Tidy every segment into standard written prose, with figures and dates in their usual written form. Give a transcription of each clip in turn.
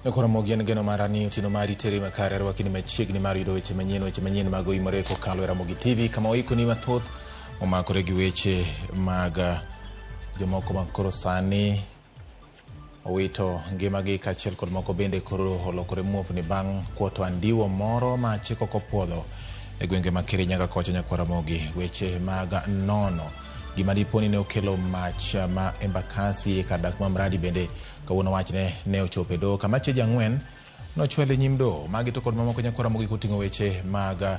Ramogi en geno marani utino mari teri makare rwakini machiegni mar yudo weche manyien mag OIMORE kokalo Ramogi TV kama oikoni mathoth omakore gi weche mag jomoko makoro sani owito ngimagi kachiel kod moko bende koro olokore muofni bang' kuoto andiwo moro ma chiko kopuodho e gwenge ma Kirinyaga kocha nyakwa Ramogi. Weche mag nono gima diponi ne okelo mach ma embakasi e kadak ma mradi bende kawuono wachne ne ochope do kama cheji ang'wen nochwele nyim do magi to kod mamoko nyakwa Ramogi koting'o weche mag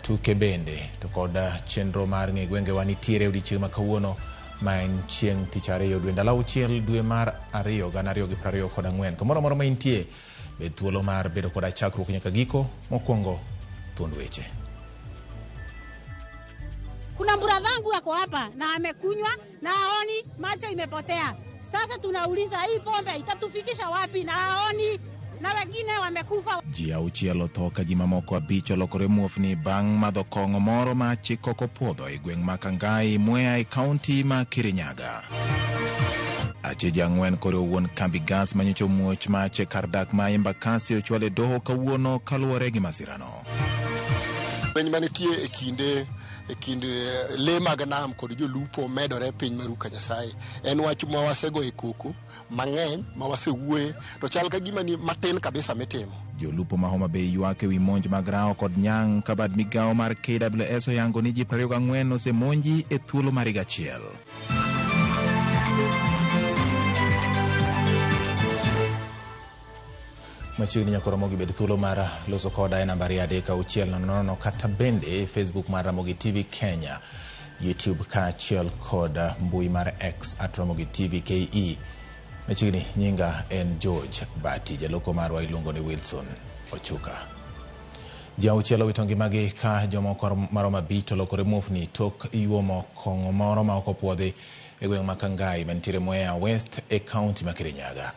tuke bende to kod chenro mar ng'e gwenge wa nitiere odiochieng' ma kawuono ma en chieng' tich ariyo dwe ndalo auchiel dwe mar ariyo 2024 kamoro moro ma intie bed thuolo mar bedo kod chakruok nyaka giko. Mokwongo thuond weche. Kuna mburadhangu wako hapa na amekunywa na haoni, macho imepotea. Sasa tunauliza hii pombe itatufikisha wapi na haoni, na wengine wamekufa. Ji auchiel otho ka ji mamoko abich olokore muofni bang' madho kong'o moro ma chiko kopuodho e gweng' ma Kangai Mwea e kaunti ma Kirinyaga. Acheji ang'wen koro wuon kambi gas manyocho muoch mach e kar dak ma embakasi ochwale doho kawuono kaluwore gi masirano. Piny manitie e kinde le mag nam kod jolupo medore piny maruka Nyasaye. En wach ma wasego e koko mang'eny ma wasewuoye to chal ka gima ni matin kabisa mitimo. Jolupo ma Homa Bay ywak ewi monj mag rao kod nyang' ka bad migawo mar KWS oyango ni ji 24 osemonji e thuolo mar higa achiel. Machiegni nyakwa Ramogi bed thuolo mar loso koda e namba 360 kata bende Facebook mar Ramogi TV Kenya, YouTube kaachiel kod mbui mar X @Ramogi TV KE. Machiegni nyinga en George Bati, jaloko marwa iluongo ni Wilson Ochuka. Ji auchiel owito ngimagi ka jomoko maromo abich olokore muofni tok yuomo kong'o moro ma ok opuodhi e gweng' ma Kangai mantiere Mwea West e kaunti ma Kirinyaga.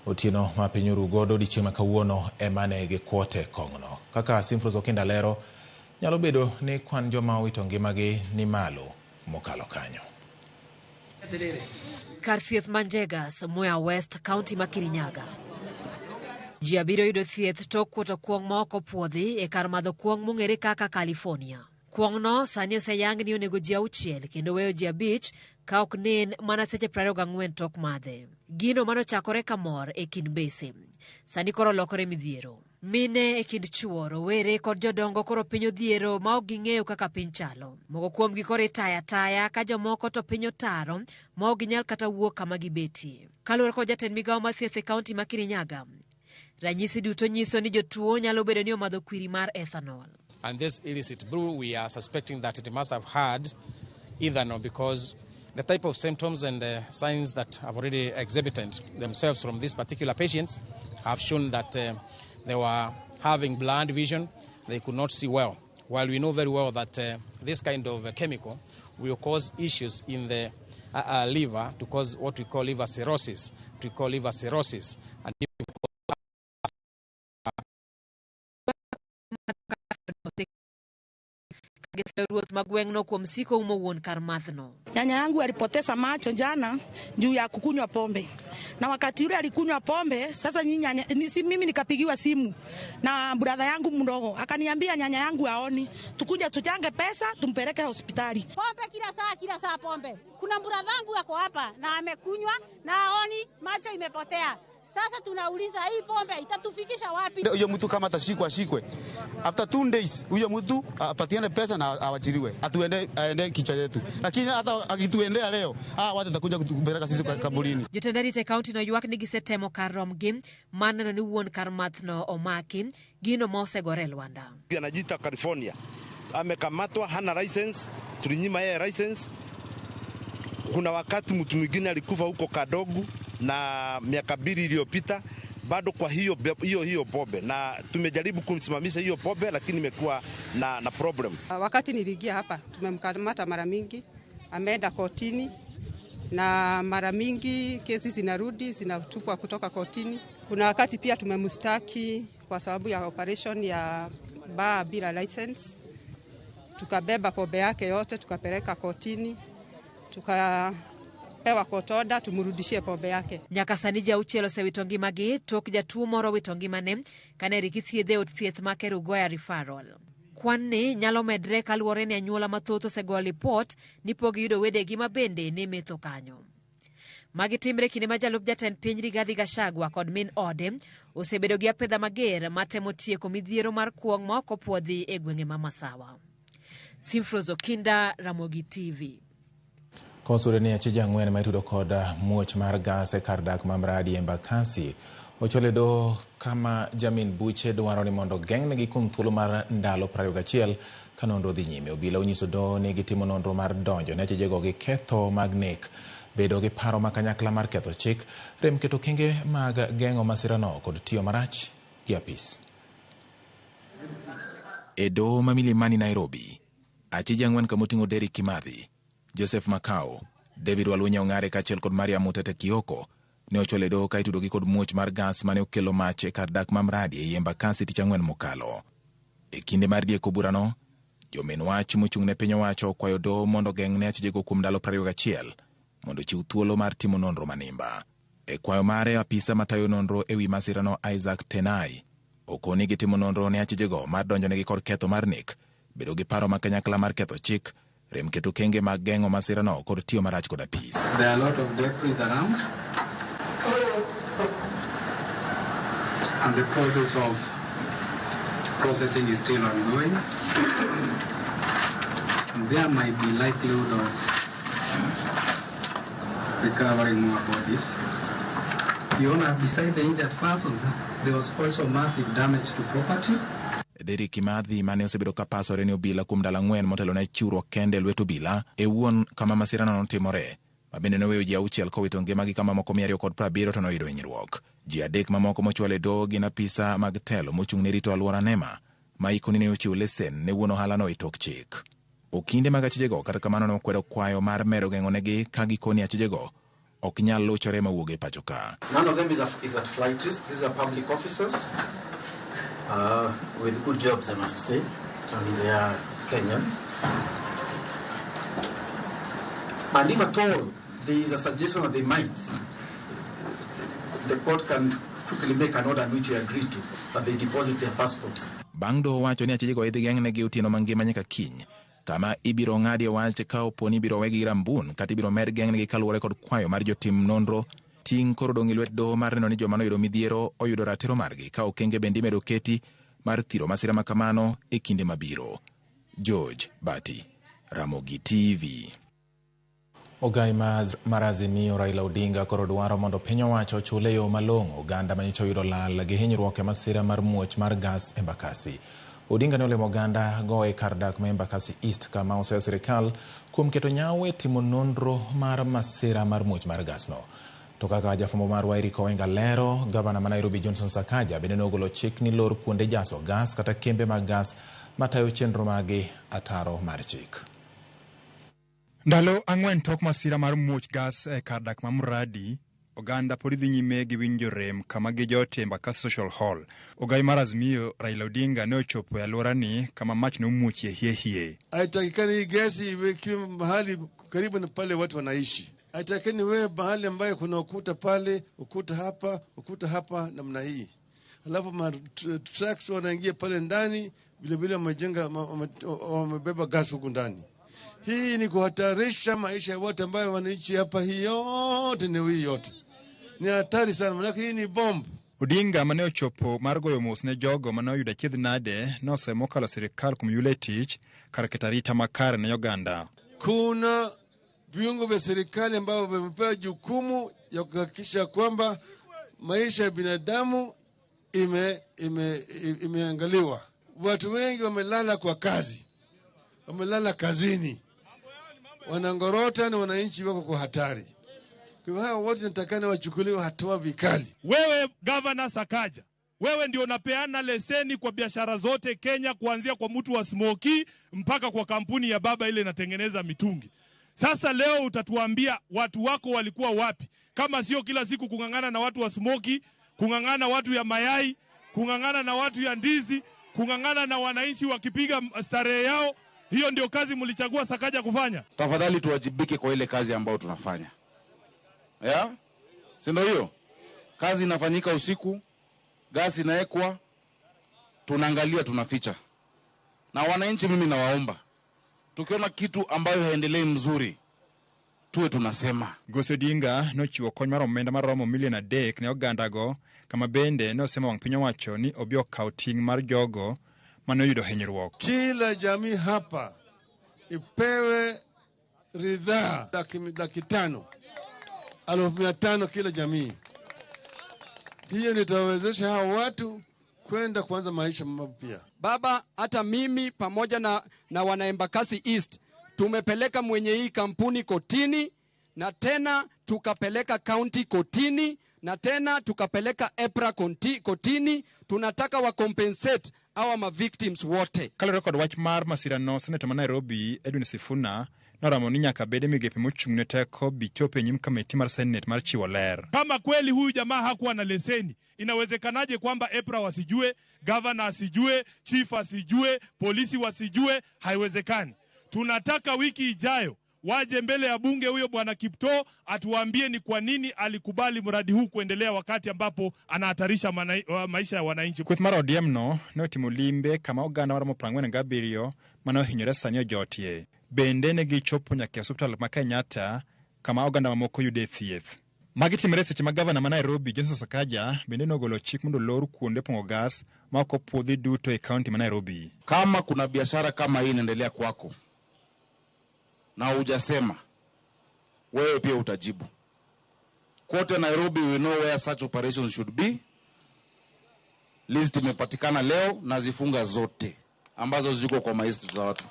Otieno ma piny orugodo odiochieng' ma kawuono ema ne gikuote kong'no. Kaka Simfros Okinda lero, nyalo bedo ni kwan joma owito ngimagi ni malo mokalo kanyo. Kar thieth Manjegas, Mwea West, kaunti ma Kirinyaga. Ji abiro yudo thieth tok kuoto kuong' ma ok opuodhi e kar madho kuong' mong'ere kaka California. Kuong'no sani oseyang ni onego ji auchiel kendo weyo ji abich ka ok nen mana seche 24 tok madhe. Gino manochakore kamor e kind bese sani koro lokore midhiero. Mine e kind chuo, rowere kod jodongo koro piny odhiero ma ok ging'eyo kaka piny chalo. Moko kuomgi koro itaya taya ka jomoko to piny otaro ma ok ginyal kata wuok kama gibetie. Kaluwore kod jatend migawo mar thieth e kaunti ma Kirinyaga, ranyisi duto nyiso ni jotuo nyalo bedo ni omadho kwiri mar ethanol. And this illicit brew, we are suspecting that it must have had ethanol because the type of symptoms and signs that have already exhibited themselves from these particular patients have shown that they were having blurred vision, they could not see well. While we know very well that this kind of chemical will cause issues in the liver to cause what we call liver cirrhosis. And ruoth magweng'no kuom siko umo wuon kar mathno. Nyanya yangu alipoteza macho jana juu ya kukunywa pombe. Na wakati yule alikunywa pombe, sasa mimi nikapigiwa simu na brother yangu mdogo. Akaniambia nyanya yangu haoni. Tukuje tuchange pesa tumpeleke hospitali. Pombe kila saa pombe. Kuna mburadhangu wako hapa na amekunywa na haoni, macho imepotea. Sasa tunauliza hii pombe itatufikisha wapi? Huyo mtu kama atashikwe. After 2 days huyo mtu apatiane pesa na awachiliwe. Aende kichwa yetu. Lakini hata akituendea leo, watu watakuja kutupeleka sisi kwa kaburini. Jotendari te kaunti no ywak ni gisetemo kar romgi maneno ni wuon kar mathno omaki gino ma osegore Lwanda. Anajita California. Amekamatwa hana license, tulinyima yeye license. Kuna wakati mtu mwingine alikufa huko Kadogu na miaka 2 iliyopita bado kwa hiyo pombe, na tumejaribu kumsimamisha hiyo pombe lakini imekuwa na problem. Wakati niliingia hapa tumemkamata mara mingi, ameenda kotini na mara mingi kesi zinatupwa kutoka kotini. Kuna wakati pia tumemstaki kwa sababu ya operation ya bar bila license. Tukabeba pombe yake yote tukapeleka kotini. atapewa kotoda tumrudishie pombe yake. Nyakasani jauchiel osewito ngimagi tok jatuo moro wito ngimane kane rikithiedhe od thieth ma Kerugoya referral. Kwan ni nyalo medre kaluwore ni anyuola mathoth osego lipot ni pok yudo wedegi ma bende ne metho kanyo. Magi timre kinde ma jalup jatend piny Rigathi Gachagua kod min ode osebedo gi apedha mager matemo tieko midhiero mar kuong' ma ok opuodhi e gwenge ma Masawa. Simfrozo Kinda, Ramogi TV. Kosure ni achije ang'wen ma itudo kod muoch mar gas e kar dak ma Mradi Embakasi ochole do kama Jamin Buche dwaro ni mondo geng'negi kuom thuolo mar ndalo 21 ka nonro dhi nyime. Obila onyiso do ni gitimo nonro mar donjo ne achijego gi ketho mag nek, bedo gi paro makanyakla mar ketho chik, rem keto kenge mag geng'o masirano kod tiyo marach gi apis. E doho ma Milimani, Nairobi, achije ang'wen kamoting'o Derek Kimathi, Joseph Makao, David Walunya Ong'are kaachiel kod Maria Mutete Kioko ne ochole do ka itudogi kod muoch mar gas mane okelo mach e kar dak ma Mradi ei Embakasi tich ang'wen mokalo. E kinde mar dieko burano, jomin wach mochung' ne piny owacho kwayo do mondo geng'ne achijego kuom ndalo 21 mondo chiw thuolo mar timo nonro manimba. E kwayo mare, apisa matayo nonro ewi masirano Isaac Tenai okoni gitimo nonro ne achijego mar donjonegi kod ketho mar nek, bedo gi paro makanyakla mar ketho chik, rem keto kenge mag geng'o masirano kod tiyo marach kod apis. There are a lot of debris around, and the process of processing is still ongoing. And there might be likelihood of recovering more bodies. Your Honor, beside the injured persons, there was also massive damage to property. Derek Kimathi mane osebedo ka pasore ni obila kuom ndalo 4 motelo ne chiwruok kende lwet obila e wuon kama masirano notimore, ma bende noweyo ji 6 kowito ngimagi kama moko 270 to noyudo hinyruok. Ji 3 mamoko mochwale do gin apisa mag telo mochung' ne rito alwora NEMA ma ikoni ne ochiwo lesen ne wuon ohalano e tok chik. Okinde mag achijego kata kamano nokwedo kwayo mar medo geng'onegi ka gikoni achijego ok nyal luchore mawuok e pacho ka. None of them is at flight risk. These are public officers with good jobs, I must say, and they are Kenyans. And if at all there is a suggestion that they might, the court can quickly make an order which we agree to, that they deposit their passports. Bang' do wacho ni achijego idhi geng'negi otieno mangima nyaka kiny, kama ibiro ng'adi wach ka oponi biro wegi rambun kata ibiro med geng'negi kaluwore kod kwayo mar jotim nonro. Ting' koro dong' lwet doho mar neno ni joma noyudo midhiero oyudo ratiro margi ka okenge bende imedo keti mar thiro masira makamano e kinde mabiro. George Bati, Ramogi TV. Ogai mar Azimio Raila Odinga koro dwaro mondo piny owacho ochule yo malong'o oganda manyicho oyudo lal gi hinyruok e masira mar muoch mar gas Embakasi. Odinga ne olemo oganda go e kar dak ma Embakasi East kama oseyo sirikal kuom keto nyawo e timo nonro mar masira mar muoch mar gasno. To kaka jafwambo mar Wairiko Wenga lero, gavana ma Nairobi Johnson Sakaja bende nogolo chik ni lor kuonde jaso gas kata kembe mag gas matayo chenro magi ataro mar chik. Ndalo 4 tok masira mar muoch gas e kar dak ma Mradi, oganda pod dhi nyime gi winjo rem kama gijote Embakasi Social Hall. Ogai mar Azimio Raila Odinga ne ochopo e alworani kama mach nomuochie hie. Haitakikani gesi iwekiwe mahali karibu na pale watu wanaishi. Haitakikani wewe mahali ambaye kuna ukuta pale, ukuta hapa namna hii. Alafu trucks wanaingia pale ndani, vile wamejenga wamebeba gas huko ndani. Hii ni kuhatarisha maisha ya watu ambao wanaishi hapa. Hii yote ni wii yote. Ni hatari sana, manake hii ni bomb. Odinga mane ochopo mar goyo mos ne jogo mane oyudo chiedh nade nosemo kalo sirikal kuom yule tich kar keto arita makare ne Uganda. Kuna viungo vya serikali ambao vimepewa jukumu ya kuhakikisha kwamba maisha ya binadamu imeangaliwa. Watu wengi wamelala kwa kazi, wamelala kazini, wanangorota na wananchi wako kwa hatari. Kwa hao wote natakana wachukuliwe hatua vikali. Wewe Governor Sakaja, wewe ndio unapeana leseni kwa biashara zote Kenya, kuanzia kwa mtu wa smoki mpaka kwa kampuni ya baba ile inatengeneza mitungi. Sasa leo utatuambia watu wako walikuwa wapi? Kama sio kila siku kungangana na watu wa smoki, kungangana watu ya mayai, kungangana na watu ya ndizi, kungangana na wananchi wakipiga starehe yao. Hiyo ndio kazi mlichagua Sakaja kufanya? Tafadhali tuwajibike kwa ile kazi ambayo tunafanya. ya si ndio? Hiyo kazi inafanyika usiku, gasi inaekwa, tunaangalia, tunaficha. Na wananchi, mimi nawaomba, tukiona kitu ambayo haendelei mzuri, tuwe tunasema. Gosodinga nochiwo kony mar omenda maromo milion 3 ne ogandago, kama bende nosema wang' piny owacho ni obiro kawo ting' mar jogo manoyudo hinyruok. Kila jamii hapa ipewe ridhaa laki 5, 500 kila jamii. Hiyo nitawezesha hao watu kwenda kuanza maisha mapya. Baba, hata mimi pamoja na wana Embakasi East tumepeleka mwenye hii kampuni kotini, na tena tukapeleka county kotini, na tena tukapeleka EPRA kotini. Tunataka wa compensate our ma victims wote. Kalore kod wach mar masira no, Senator ma Nairobi Edwin Sifuna noramo ni nyaka bede migepe mochung'ne teko bichope nyim kamiti mar Senate mar chiwo ler. Kama kweli huyu jamaa hakuwa na leseni, inawezekanaje kwamba EPRA wasijue, governor asijue, chief asijue, polisi wasijue? Haiwezekani. Tunataka wiki ijayo waje mbele ya bunge huyo bwana Kipto atuambie ni kwa nini alikubali mradi huu kuendelea wakati ambapo anahatarisha maisha ya wananchi. Kweth mar ODM no notimo limbe kama oganda maromo 47 mano hinyore sani jotie. Bende ne gichopo nyaka hospital ma Kenyatta kama oganda mamoko yude thieth. Magi timore seche ma gavana ma Nairobi Johnson Sakaja bende nogolo chik mondo lor kuonde pongo gas ma ok opwodhi duto e kaunti ma Nairobi. Kama kuna biashara kama hii inaendelea kwako na hujasema, wewe pia utajibu. Kote Nairobi we know where such operations should be. List imepatikana leo na zifunga zote ambazo ziko kwa maestri za watu.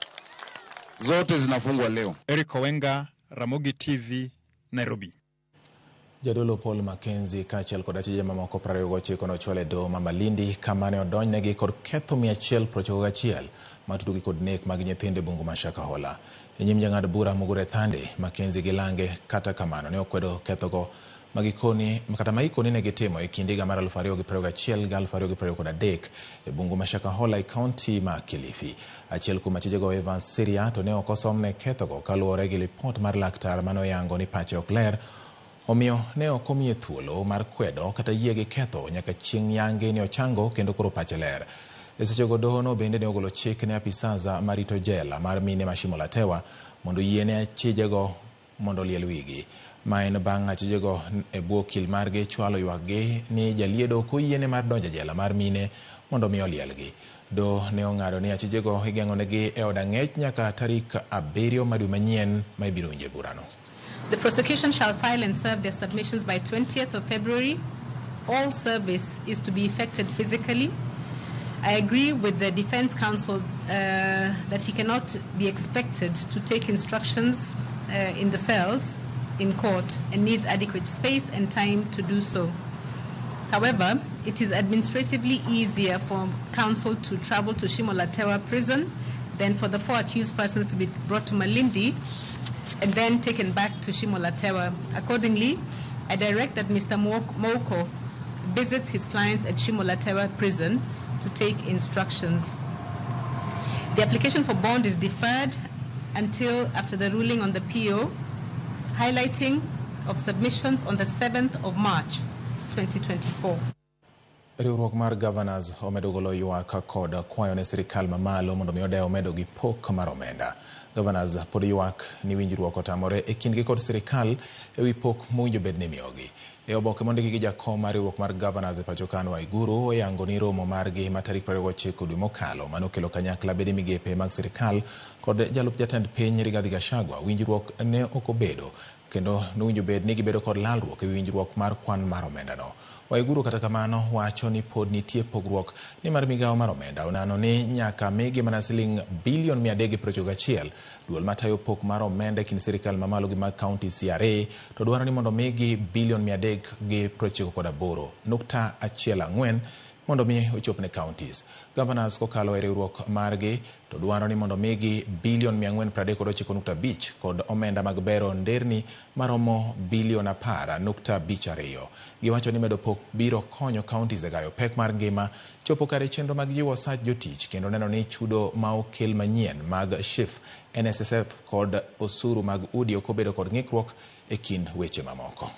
Zote zinafungwa leo. Eric Owenga, Ramogi TV, Nairobi. Jadolo Paul Mackenzie kachiel kod achije mamoko 29 nochwale do ma Malindi kama ne odonjnegi kod ketho 191 matudogi kod nek mag nyithinde bungu ma Shakahola. Nyim jang'ad bura Mugure Thande, Mackenzie gi Lange kata kamano ne okwedo kethogo magikoni kata maikoni ne gitimo e kindiga mar 2021 gi 2023 e bungu ma Shakahola e kaunti ma Kilifi. Achiel kuom achijego Evans Siria to ne okosomne kethogo kaluwore gi lipot mar laktar manoyango ni pache ok ler. Omiyo ne okomiye thuolo mar kwedo kata yie gi ketho nyaka chieng' yange ni ochango kendo koro pache ler. E sechego doho no bende ne ogolo chik ne apisaza marito jela mar mine ma Shimo Latewa mondo yiene achijego mondo liel wigi. Ma en bang' achijego e bwo okil margi chwalo ywakgi ni jaliedo koyiene mar donjo jela mar mine mondo mi olielgi. Do ne ong'ado ni achijego igeng'onegi e od ang'ech nyaka tarik 7 dwe manyien ma ibiro winje burano. The prosecution shall file and serve their submissions by 20th of February. All service is to be effected physically. I agree with the defense counsel that he cannot be expected to take instructions in the cells in court and needs adequate space and time to do so. However, it is administratively easier for counsel to travel to Shimo Latewa prison than for the 4 accused persons to be brought to Malindi and then taken back to Shimo Latewa. Accordingly, I direct that Mr. Moko visits his clients at Shimo Latewa prison to take instructions. The application for bond is deferred until after the ruling on the PO, highlighting of submissions on the 7th of March 2024. Riwruok mar Governors omedo golo ywak kod kwayo ne sirikal mamalo mondo mi odewo medo gi pok mar omenda. Governors pod ywak ni winjruok otamore e kindgi kod sirikal e wi pok mowinjo bed ni miyogi. E oboke mondiki gi jakom mar riwruok mar Governors e pacho ka Waiguru oyango ni romo margi ma tarik 29 dwe mokalo manokelo kanyakla bede migepe mag sirikal kod jalup jatend piny Rigathi Gachagua. Winjruok ne ok obedo kendo nowinjo bed ni gibedo kod lalruok e winjruok mar kwan mar omenda no. Waiguru kata kamano wacho ni pod nitie pogruok ni mar migawo mar omenda onano ni nyaka migi mana siling bilion 391. Duol matayo pok mar omenda e kind sirikal mamalo gi mag county CRA to dwaro ni mondo migi bilion 398.14 mondo mi ochop ne counties. Governors kokalo e riwruok margi to dwaro ni mondo migi bilion 439.5 kod omenda mag bero nderni maromo bilion 10.52. Giwacho ni medo pok biro konyo counties e gayo pek mar ngima, chopo kare chenro mag jiwo sach jotich kendo neno ni chudo ma okel manyien mag SHIF, NSSF kod osuru mag udi ok obedo kod ng'ikruok e kind weche mamoko.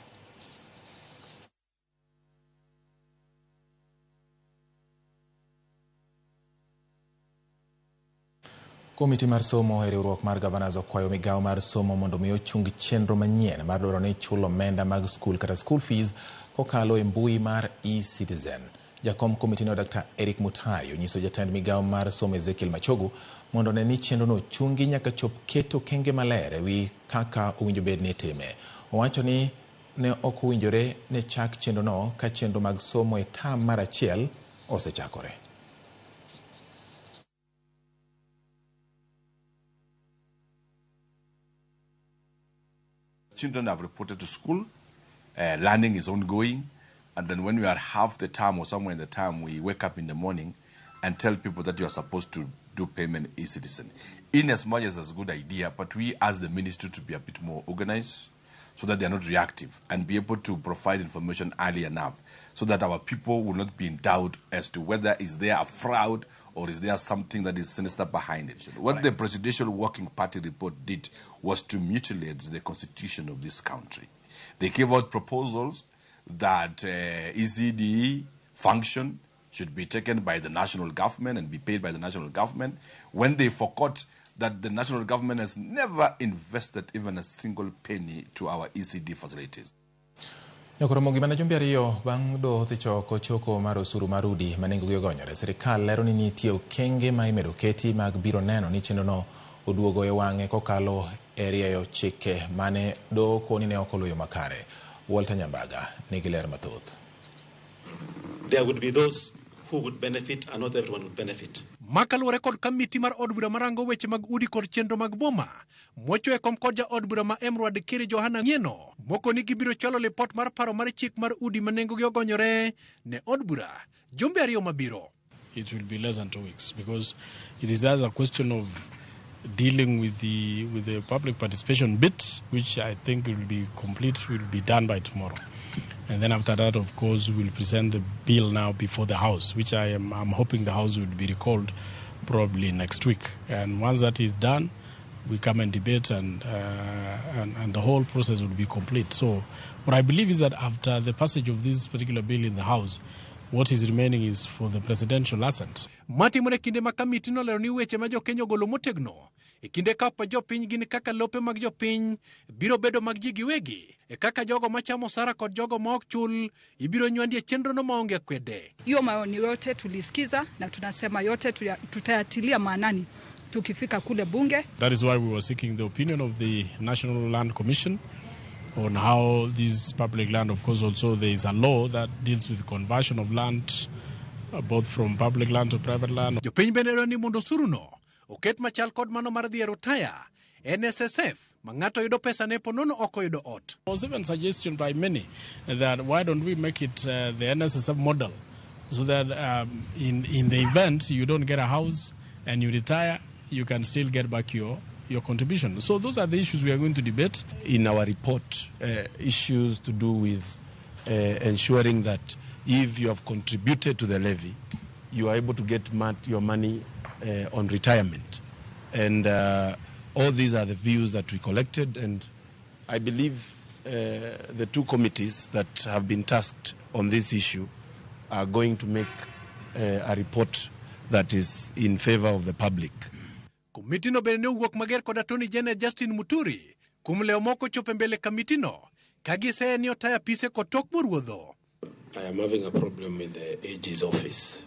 Komiti mar somo e riwruok mar gavanas okwayo migawo mar somo mondo mi ochung chenro manyien mar dwaro ni chulo omenda mag skul kata school fees kokalo e mbui mar e-citizen. Jakom komiti no Dr. Eric Mutai onyiso jatend migawo mar somo Ezekiel Machogu mondo ne ni chenro no chungi nyaka chop keto kenge maler ewi kaka owinjo bed ni itime. Owacho ni ne ok owinjore ne chak chenro no ka chenro mag somo e tam mar achiel osechakore. Children have reported to school, learning is ongoing, and then when we are half the term or somewhere in the term, we wake up in the morning and tell people that you are supposed to do payment e-citizen. In as much as it's a good idea, but we ask the ministry to be a bit more organized so that they are not reactive and be able to provide information early enough so that our people will not be in doubt as to whether is there a fraud or is there something that is sinister behind it. What the Presidential Working Party report did was to mutilate the constitution of this country. They gave out proposals that ECD function should be taken by the national government and be paid by the national government, when they forgot that the national government has never invested even a single penny to our ECD facilities. Ramogi mana jumbi ariyo bang' do choko mar osuru marudi manengo gi ogonyore. Sirikal lero ni nitie okenge ma imedo keti mag biro neno ni chenro no oduogo e wang'e kokalo e rieyo chike mane do koni ne okoluyo makare. Walter Nyambaga nigi ler mathoth. There would be those who would benefit and not everyone would benefit. Makaluwore kod kamiti mar od bura marango weche mag udi kod chenro mag boma mocho e kom kod ja od bura ma Emrwad Kiri Johana Ngieno moko ni gibiro cholo lipot mar paro mar chik mar udi manengo gi ogonyore ne od bura jumbe ariyo mabiro. It will be less than 2 weeks because it is as a question of dealing with the public participation bit, which I think will be complete, will be done by tomorrow. And then after that, of course, we'll present the bill now before the House, which I'm hoping the House will be recalled probably next week. And once that is done, we come and debate and the whole process will be complete. So what I believe is that after the passage of this particular bill in the House, what is remaining is for the presidential assent. Matimore kinde ma kamiti no lero ni weche ma jokenyo golo motegno e kinde ka pa jopiny gin kaka lope mag jopiny biro bedo mag ji giwegi e kaka jogo machamo sara kod jogo ma ok chul ibiro nywandie chenro no maonge kwede. Hiyo maoni yote tulisikiza na tunasema yote tutayatilia maanani tukifika kule bunge. That is why we were seeking the opinion of the National Land Commission on how this public land, of course, also there is a law that deals with conversion of land, both from public land to private land. Jopiny bende ni mondo suru no oket machal kod mano mar dhi retire NSSF mangato yudo pesa ne ponono oko yudo ot. There was even suggestion by many that why don't we make it the NSSF model so that in the event you don't get a house and you retire, you can still get back your contribution. So those are the issues we are going to debate. In our report, issues to do with ensuring that if you have contributed to the levy, you are able to get your money on retirement. And all these are the views that we collected, and I believe the two committees that have been tasked on this issue are going to make a report that is in favor of the public. Komiti no bende owuok mager kod Attorney General Justin Muturi kuom leo moko chopo mbele kamiti no kagise ni otaya pise kod tok buruodho. I am having a problem with the AG's office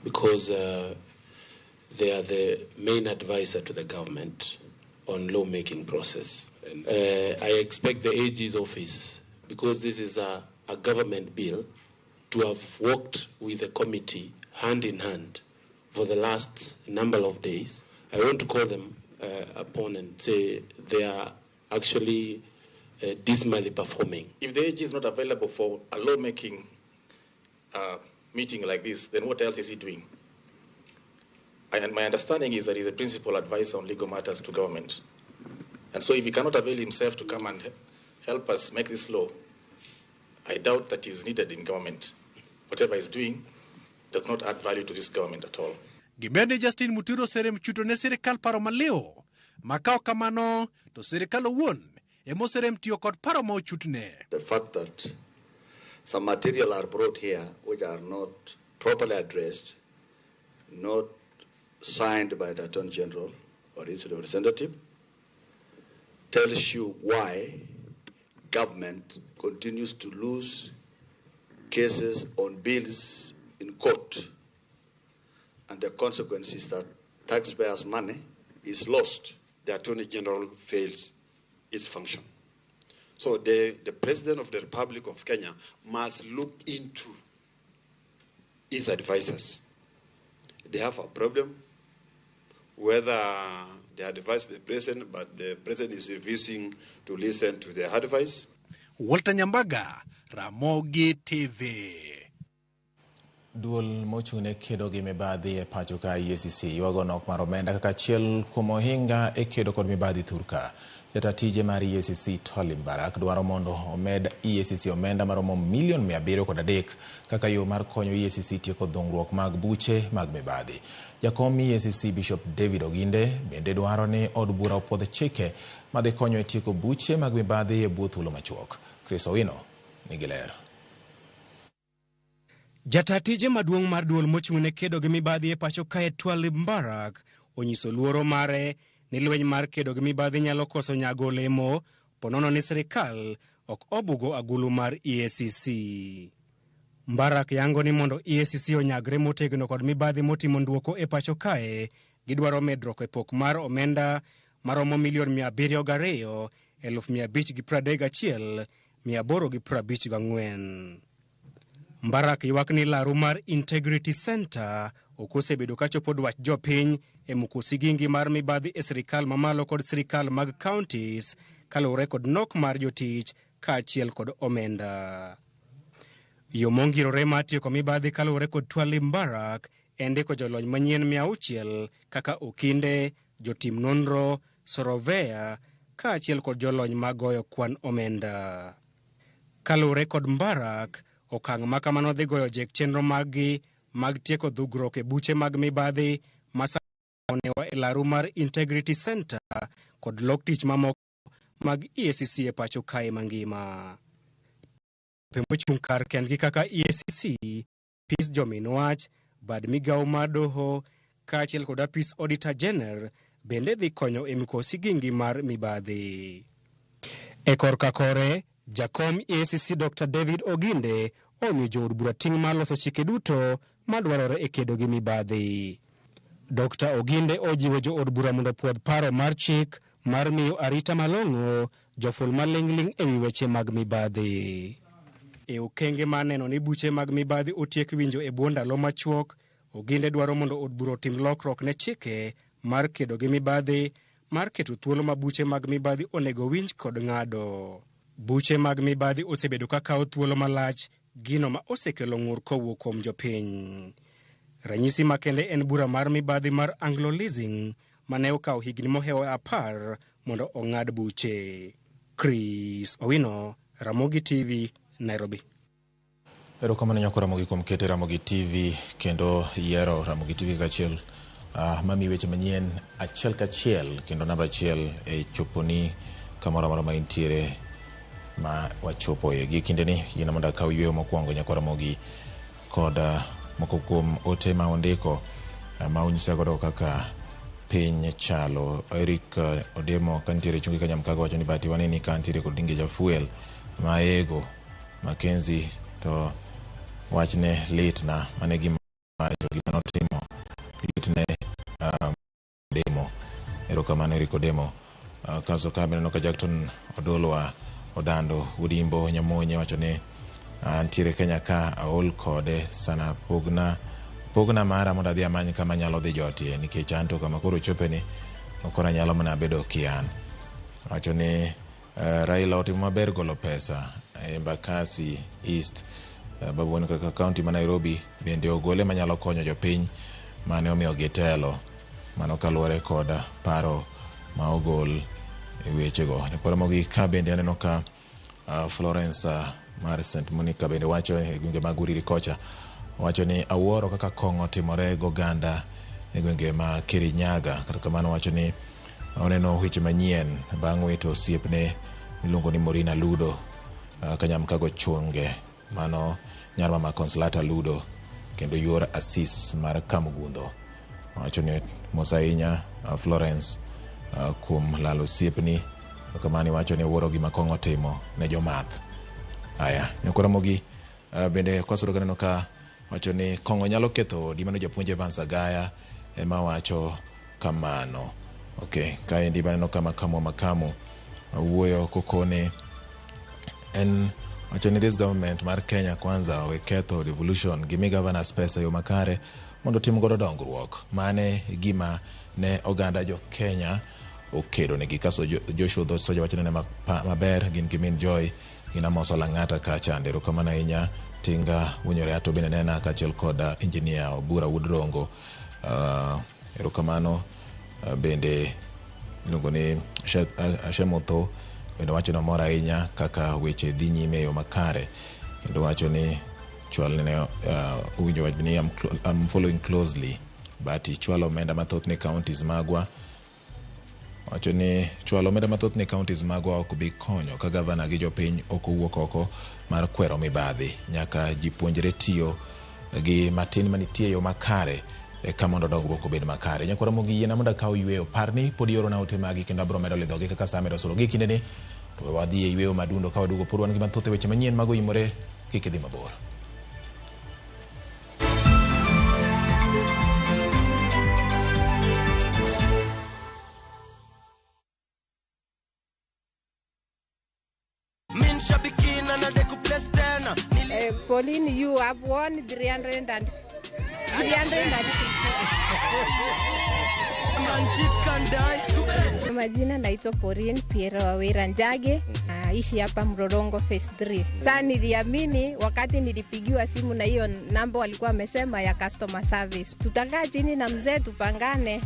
because they are the main advisor to the government on law-making process. And, I expect the AG's office, because this is a government bill, to have worked with the committee hand in hand for the last number of days. I want to call them upon and say they are actually dismally performing. If the AG is not available for a lawmaking meeting like this, then what else is he doing? And my understanding is that he's a principal advisor on legal matters to government. And so if he cannot avail himself to come and help us make this law, I doubt that he's needed in government. Whatever he's doing does not add value to this government at all. Gimene Justin Muturo serem chuto ne sirikal paro maleo. Makao kamano to sirikal owuon emo serem tiyo kod paro ma ochutne. The fact that some material are brought here which are not properly addressed, not signed by the Attorney General or his representative tells you why government continues to lose cases on bills in court, and the consequence is that taxpayers' money is lost. The Attorney General fails its function. So the President of the Republic of Kenya must look into his advisors. They have a problem whether they advise the President, but the President is refusing to listen to their advice. Walter Nyambaga, Ramogi TV. Duol mochune kedo gi mibadhi e pacho ka EACC yuago nok mar omenda kaka achiel kuom ohinga e kedo kod mibadhi thurka. Jatije mar EACC Twalim Barak dwaro mondo omed EACC omenda maromo $703 kaka yo mar konyo EACC tieko dhungruok mag buche mag mibadhi. Jakom EACC Bishop David Oginde bende dwaro ni od bura opwodh chike madhi konyo e tieko buche mag mibadhi e bwo thuolo machuok. Chris Owino nigi ler. Jatatije maduong' mar duol mochung'ne kedo gi mibadhi e pacho kae Twalim Barak onyiso luoro mare ni lweny mar kedo gi mibadhi nyalo koso nyago olemo ponono ni sirikal ok obugo agulu mar EACC. Barak yango ni mondo EACC onyagre motegno kod mibadhi motimo ndwoko e pacho kae, gidwaro medruok e pok mar omenda maromo $1,231,551,854. Barak ywak ni laru mar Integrity Center okosebedo kachopo dwach jopiny e muko sigingi mar mibadhi e sirikal mamalo kod sirikal mag counties kaluwore kod nok mar jotich kaachiel kod omenda. Yo mongirore mar tieko mibadhi kaluwore kod Twalim Barak en ndiko jolony manyien 600 kaka okinde, jotim nonro, sorovea kaachiel kod jolony mag goyo kwan omenda. Kaluwore kod Barak, okang' ma kamano dhi goyo jek chenro maggi mag tieko dhugruok e buche mag mibadhi masanewa e laru mar Integrity Center kod lok tich mamoko mag EACC e pacho kae mangima. Mochung' kar kendgi kaka EACC, Peace Jomin Wach, bad migawo mar doho kaachiel kod apis Auditor General bende dhi konyo e miko sigingi mar mibadhi. E korka kore, jakom EACC Dr. David Oginde omiyo jood bura ting' mar loso chike duto madwarore e kedo gi mibadhi. Dr. Oginde ojiwo jood bura mondo puodh paro mar chik mar miyo arita malong'o joful maling'ling' e wi weche mag mibadhi. E okenge mar neno ni buche mag mibadhi otiek winjo e bwo ndalo machuok, Oginde dwaro mondo od bura otim lokruok ne chike mar kedo gi mibadhi mar keto thuolo ma buche mag mibadhi onego winj kod ng'ado. Buche mag mibadhi osebedo ka kawo thuolo malach, gino ma osekelo ng'ur kowuok kuom jopiny. Ranyisi makende en bura mar mibadhi mar Anglo Leasing mane okawo higni mohewo 10 mondo ong'ad buche. Chris Owino, Ramogi TV, Nairobi. Erokamano nyako Ramogi kuom kete Ramogi TV kendo yiero Ramogi TV kachiel mami weche manyien achiel kachiel kendo namba achiel e choponi kamoro amora ma intiere ma wachopo e gikindeni yina mondo akaw yweyo mokwongo nyako Ramogi kod moko kuom ote ma ondiko ma unyisa godo kaka piny chalo. Eric Odemo kantiere chungi ka Nyamkago wacho ni bati waneni kantiere kod dinge jafuel ma ego Mackenzie to wachne litna mane gima notimo litne Demo. Erokamano Eric Odemo. Kaso kameno no ka Jackton Odolwa Odando Udimbo Nyamonye wacho ni antiere Kenya ka aol kode sana pogna mara mondo adhi amany kama nyalo dhi jotie nikech anto kama koro chopeni okora nyalo mana bedo kian. Wacho ni Raila otimo maber golo pesa e Embakasi East babuoni kaka county ma Nairobi bende ogole manyalo konyo jopiny mane omiyo gitelo mano kaluwore kod paro ma ogol e wechego. Nyakoro mogi ka bende aneno ka Florence mar St. Monica bende wacho e gwenge mag Uriri kocha wacho ni awuoro kaka kong'o timore goganda e gwenge ma Kirinyaga. Kata kamano wacho ni oneno weche manyien bang' wito osiepne miluongo ni Morina Ludo ka Nyamkago chunge mano nyarma ma Consolata Ludo kendo yuor Asis mar Kamgundo wacho ni Mosainya Florence kuom lalo siepni kamani wacho ni wuoro gima Kong'o timo ne jomath. Aya, nyakora mogi bende kwasuro kaneno ka wacho ni Kong'o nyalo ketho dimano japuonje Vansagaya ema wacho kamano. Okay, kaendi baneno kama makamu wuoyo kokone en wacho ni this government mar Kenya kwanza weketho devolution gimi governors pesa yo makare mondo tim godo dongruok. Mane gima ne oganda jo Kenya okedo negi kaso Joshua Dho Soja wacho ne maber gin gimin Joy ina Moso Lang'ata kacha ndero kama na inya tinga wunyore ato bene nena kachiel koda engineer Obura Woodrongo. Erokamano bende iluongo ni Shemotho bende wacho ni mor ahinya kaka weche dhi nyime yo makare kendo wacho ni chwal ne winjo wach ni I'm following closely but chwalo omenda mathoth ne counties magwa. Wacho ni chwalo omenda mathoth ne counties magwa ok bi konyo ka gavana gi jopiny ok owuok oko mar kwero mibadhi. Nyaka jipuonjre tiyo gi matin manitie yo makare kama mondo dongruok obed makare. Nyakora mogi yiena mondo kaw yweyo parni pod yoro na ote magi kendo abro medo lidhogi kaka sa medo soro gi kinde ni to wadhi e yweyo madundo ka wadugo pod wan gi mathoth weche manyien mag OIMORE kik idhi mabor. Pauline, you have won 350. Majina naitwa Pauline Piero Wawira Njage, ishi hapa Mlolongo phase 3. Sasa niliamini wakati nilipigiwa simu na hiyo namba walikuwa wamesema ya customer service. Tutakaa chini na mzee tupangane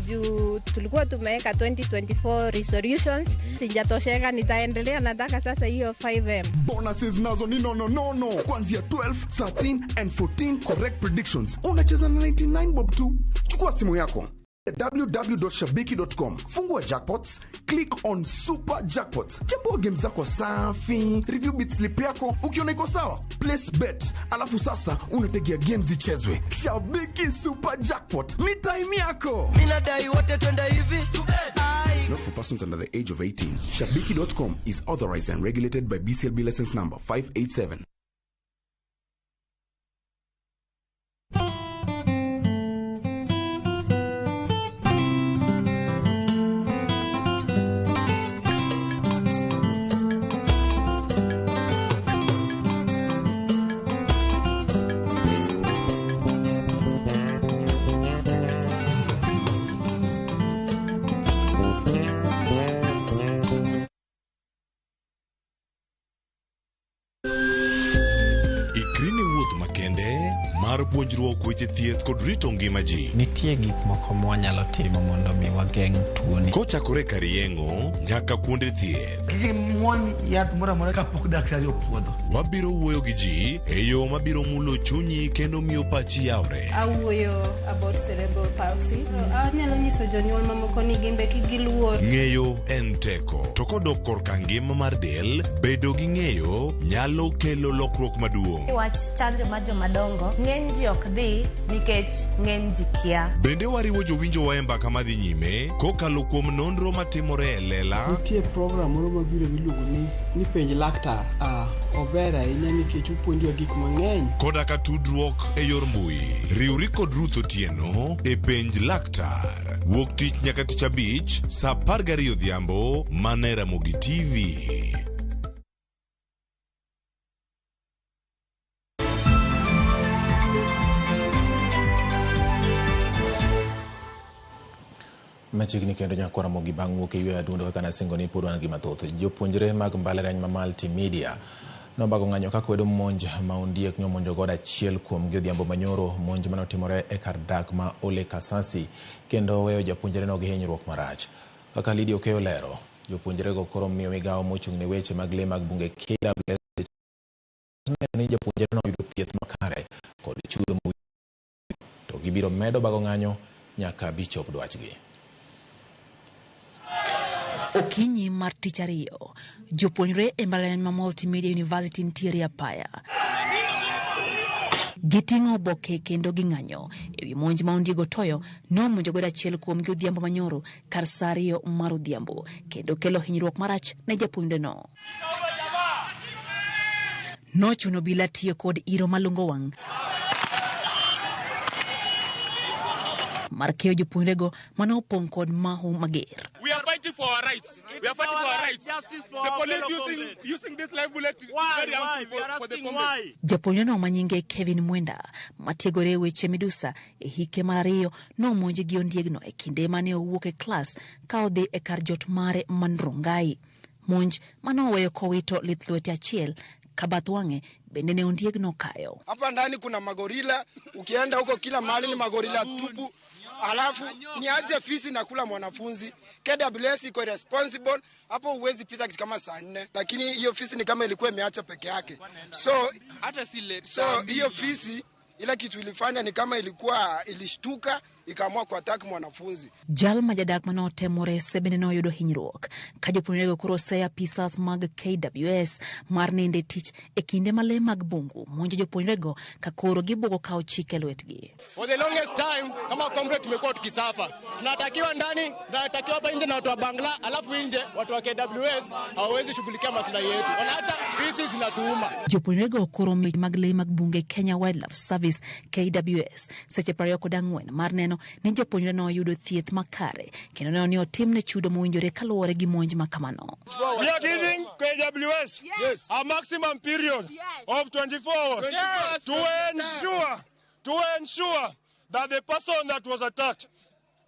juu tulikuwa tumeweka 2024 resolutions. Sijatosheka, nitaendelea, nataka sasa hiyo 5M. Bonuses nazo ni no. Kuanzia 12, 13 and 14 correct predictions. Unacheza na 99 bob tu. Chukua simu yako www.shabiki.com. Fungua jackpots, click on super jackpots. Chambua game zako safi, review bit slip yako, ukiona iko sawa, place bet. Alafu sasa unategea games zichezwe. Shabiki super jackpot, ni time yako. Mina dai wote twenda hivi. Not for persons under the age of 18. Shabiki.com is authorized and regulated by BCLB license number 587. Puonjruok weche thieth kod rito ngima ji. Nitie gik moko mwanyalo timo mondo mi wageng' tuoni. Kochakore kar yeng'o nyaka kuonde thieth. Muony yath moro amora kapok daktari opuodho. Wabiro wuoyo gi ji e yo mabiro mulo chunyi kendo miyo pachi yawre. Awuoyo about cerebral palsy. Anyalo nyiso jonyuol mamoko ni gimbe kik giluor. Ng'eyo en teko. To kodok korka ngima mar del, bedo gi ng'eyo nyalo kelo lokruok maduong'. Wach chanjo ma jomadongo ng'eny ji ok dhi nikech ng'eny ji kia. Bende wariwo jowinjo wa e mbaka madhi nyime kokalo kuom nonro matimore e lela. Nitie program moro mabiro miluongo ni penj laktar. Ober ahinya nikech opuonjo gik mang'eny. Koda ka tudruok e yor mbui. Riwri kod Ruth Otieno e penj laktar. Wuok tich nyaka tich abich saa 12 odhiambo mana Ramogi TV. Machigni kendo nyakwara mogi bang' wuok e yweyo adundo kaka nasingo ni pod wan gi mathoth. Jopuonjre mag mbalariany ma multimedia nobago ng'anyo kaka wedo monj ma ondiek nyomonjo godo achiel kuom gi odhiambo manyoro, monj manotimore e kar dak ma Ole Kasasi kendo weyo japuonjre no gi hinyruok marach. Kaka Lydia Okeyo lero, jopuonjre go koro miyo migawo mochung' ne weche mag le mag bunge KWS ni japuonjre no yudo thieth makare kod chudo to gibiro medo bago ng'anyo nyaka bichop dwachgi. Okinyi mar tich ariyo, jopuonjre e mbalariany ma Multimedia University ntiere apaya. Giting'o oboke kendo ging'anyo ewi monj ma Ondiego Toyo nomonjo godo achiel kuom godhiambo manyoro kar saa 2 mar odhiambo kendo kelo hinyruok marach ne japuonjno. Nochuno bila tiyo kod iro malungo wang' mar keyo jopuonjrego mane opong' kod mahu mager. We are fighting for our rights. We are fighting for our rights. The police using this live bullet is very harmful for the comrades. Japuonjno manyinge Kevin Mwenda matiegore weche midusa e hike mar 2 nomonje gi ondiegno e kinde mane owuok e klas ka odhi e kar jot mare man Rongai. Monj manoweyo kowito lith lwete achiel kabath wang'e bende ne ondiegno kayo. Hapa ndani kuna magorila, ukienda huko kila mahali ni magorila tupu. Alafu ni aje fisi na kula mwanafunzi. KWS iko responsible. Hapo uwezi pita kitu kama saa 4, lakini hiyo fisi ni kama ilikuwa imeacha peke yake. So hiyo fisi ila kitu ilifanya ni kama ilishtuka ikaamua kuattack mwanafunzi. Jal majadak manotemore sebene noyudo hinyruok ka jopuonjrego koro seya pisas mag KWS mar ninde tich e kinde male mag bungu monjo jopuonjrego ka koro gibugo kao chike lwetgi. For the longest time kama comrade tumekuwa tukisafa. Tunatakiwa ndani, tunatakiwa hapa nje na watu wa Bangla, alafu nje watu wa KWS hawawezi shughulikia maslahi yetu. Wanaacha fisi zinatuuma. Jopuonjrego koro mag le mag bunge Kenya Wildlife Service KWS seche 24 mar neno ni japuonjre no yudo thieth makare kendo ne otimne chudo mowinjore kaluwore gi monj makamano. We are giving KWS a maximum period of 24 hours to ensure that the person that was attacked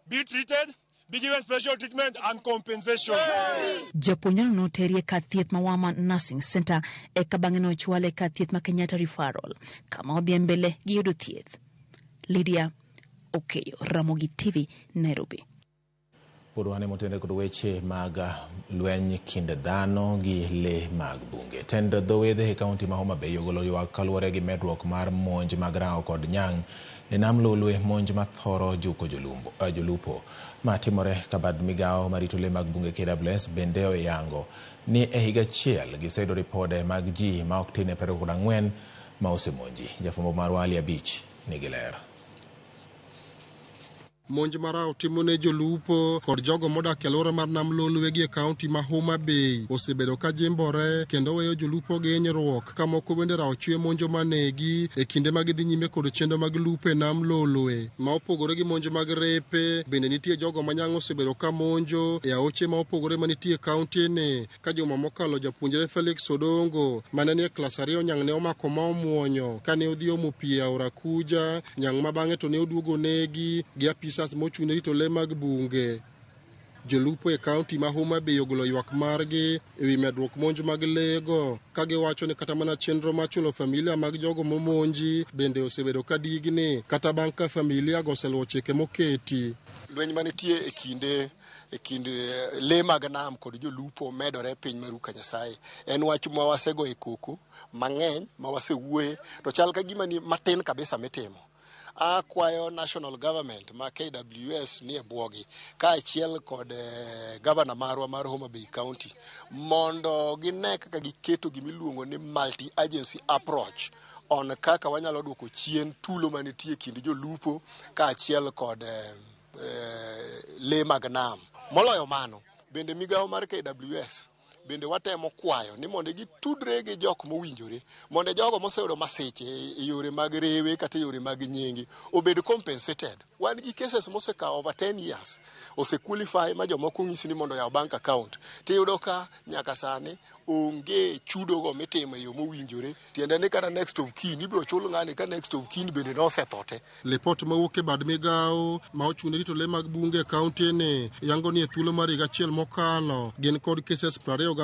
be treated, be given special treatment and compensation. Japuonjre no terie ka thieth ma Wama Nursing Center e kabange no chwale ka thieth ma Kenyatta Referral kama odhi mbele gi yudo thieth. Lydia Okeyo, Ramogi TV, Nairobi. Pod wane motende kod weche mag lweny kind dhano gi le mag bunge. Tend dhowedhe e kaunti ma Homa Bay ogolo ywak kaluwore gi medruok mar monj mag rao kod nyang' e nam lolwe, monj mathoro juko jolupo matimore kabad migao marito le mag bunge KWS bende oyango ni e higa achiel giseyudo ripode mag ji ma ok tin 24 ma osemonji. Jafwambo mar Wali Abich nigi ler. Monj marao timone jolupo kod jogo modak e alwora mar nam lolwe gi e kaunti ma Homa Bay osebedo ka jimbore kendo weyo jolupo gi hinyruok ka moko bende rao chwe monjo manegi e kinde mag dhi nyime kod chenro mag lupo e nam lolwe. Ma opogore gi monjo mag repe, bende nitie jogo manyang' osebedo ka monjo e aoche ma opogore manitie e kaunti ne. Ka juma mokalo japuonjre Felix Odongo mane ni e klas 2 nyang' ne omako ma omuonyo kane odhi omo pi e aora Kuja, nyang' ma bang'e to ne oduogo negi gi apis mochune rito le mag bunge. Jolupo e kaunti ma Homa Bay ogolo ywak margi ewi medruok monj mag lego ka giwacho ni kata mana chenro machulo familia mag jogo momonji bende osebedo ka digni kata bang' ka familia goseluwo chike moketi. Lweny manitie e kinde le mag nam kod jolupo medore piny maruka Nyasaye. En wach ma wasego e koko mang'eny ma wasewuoye to chal ka gima ni matin kabisa mitimo. Akwayo national government ma KWS ni e bwogi ka achiel kod governor marwa mar Homa Bay County mondo gine kaka giketo gimiluongo ni multi agency approach on kaka wanyalo duoko chien tulo manitie kind jolupo ka achiel kod le mag nam. Moloyo mano bende migao mar KWS bende watemo kwayo ni mondo gitudre gi jok mowinjore mondo jogo moseyudo masiche e yore mag rewe kata yore mag nyingi obed compensated. Wan gi cases mosekawo over 10 years osequalify ma jomoko ng'isi ni mondo yaw bank account tiyudo ka nyaka sani onge chudo go mitimo e yo mowinjore, tiende ni kata next of kin ibiro chul ng'ani ka next of kin bende nosethote. Report mawuok e bad migao ma ochune rito le mag bunge kaunti ne yango ni e thuolo mar higa achiel mokalo gin kod cases 24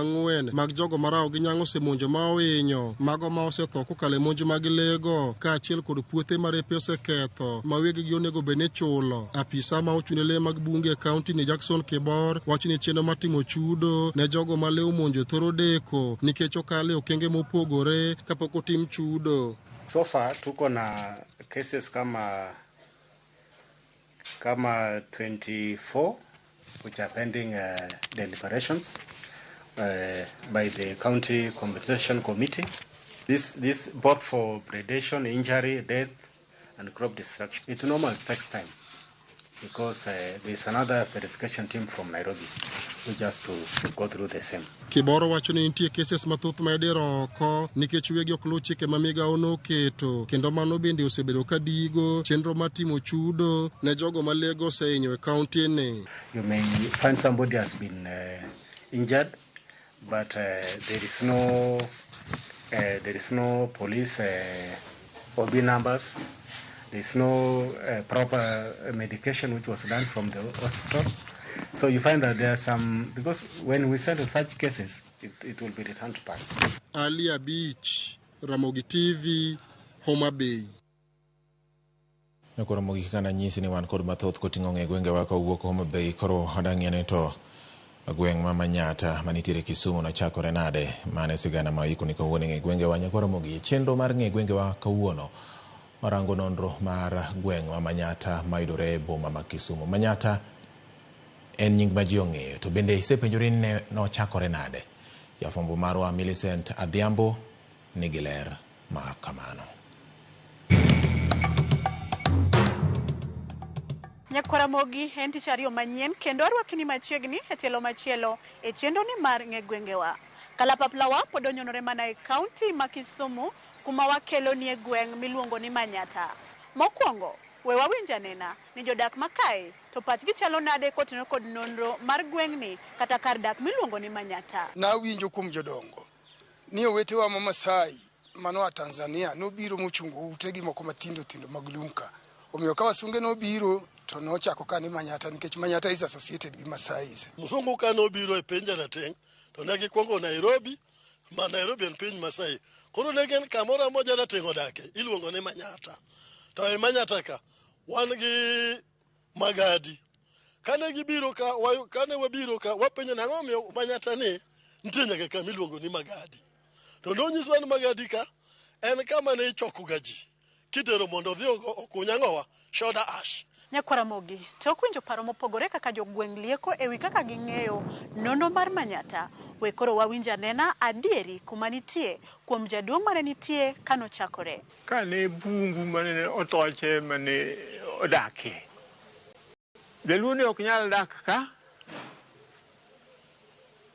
mag jogo marao gi nyang' osemonjo ma owinyo, mago ma osetho kokalo e monj mag lego ka achiel kod puothe ma repe oseketho ma weggi onego bene chulo. Apisa ma ochune le mag bunge kaunti ni Jackson Kibor wacho ni chenro matimo chudo ne jogo ma le omonjo thoro deko nikech okale okenge mopogore kapok otim chudo. So far tuko na cases kama 24 which are pending deliberations by the County Compensation Committee This both for predation, injury, death, and crop destruction. It normally takes time because there's another verification team from Nairobi who just to go through the same. Kiboro wacho ni nitie cases mathoth ma idiro oko nikech wegi ok luw chike ma migawo noketo, kendo mano bende osebedo ka digo chenro mar timo chudo ne jogo ma lego osehinyo e kaunti ni. You may find somebody has been injured, but there is no police OB numbers. There is no proper medication which was done from the hospital. So you find that there are some, because when we send such cases, it will be returned back. Alia Beach, Ramogi TV, Homa Bay. Nekoro mogi kana nyisi ni wan kod mathoth koting'o ng'e gwenge wa kawuok Homa Bay koro adang'e to gweng' ma Manyata manitiere Kisumu na chakore nade mane sigana ma iko ni kawuono ng'e gwenge wa nyakoro mogi chenro mar ng'e gwenge wa kawuono marango nonro mar gweng' ma Manyata mayudore e boma ma Kisumu. Manyata en nying ma ji ong'eyo to bende isepenjori ni nochakore nade. Jafwambo marwa Millicent Adhiambo nigi ler ma kamano. Ramogi en tich ariyo manyien kendo arwakni machiegni e tielo machielo e chenro ni mar ng'e gwengewa. Kalapaplawa pod onyonore mana e kaunti ma Kisumu kuma wakelo ni e gweng' miluongo ni Manyata. Mokwongo, we wawinja nena ni jodak makae to pachgi chalo nade kotenore kod nonro mar gweng'ni kata kar dak miluongo ni Manyata. Na winjo kuom jodongo ni owetewa ma Masai mano a Tanzania nobiro mochungo utegi moko matindo tindo mag Lumka. Omiyo ka wasunge nobiro to nochako ka ni Manyata nikech Manyata is associated gi Masais. Musungu ka nobiro e piny Jarateng to ne gikwongo Nairobi, ma Nairobi en piny Masai. Koro ne gin kamoro amora Jarateng odake iluongo ni Manyata. To e Manyata ka wan gi Magadi. Kane wabiro ka wapenjo nang'o omiyo Manyata ni nitie nyaka kama iluongo ni Magadi. To nonyiswa ni Magadi ka en kama ne ichokoga ji kitero mondo odhi okunya ng'owa shoda ash. Ramogi, tok winjo paro mopogore kaka jogweng' lieko ewi kaka ging'eyo nonro mar Manyata, we koro wawinja nena adieri kuma nitie kuom jaduong' mane nitie kanochakore. Kane bungu mane otoche mane odake, jaluo ne ok nyal dak ka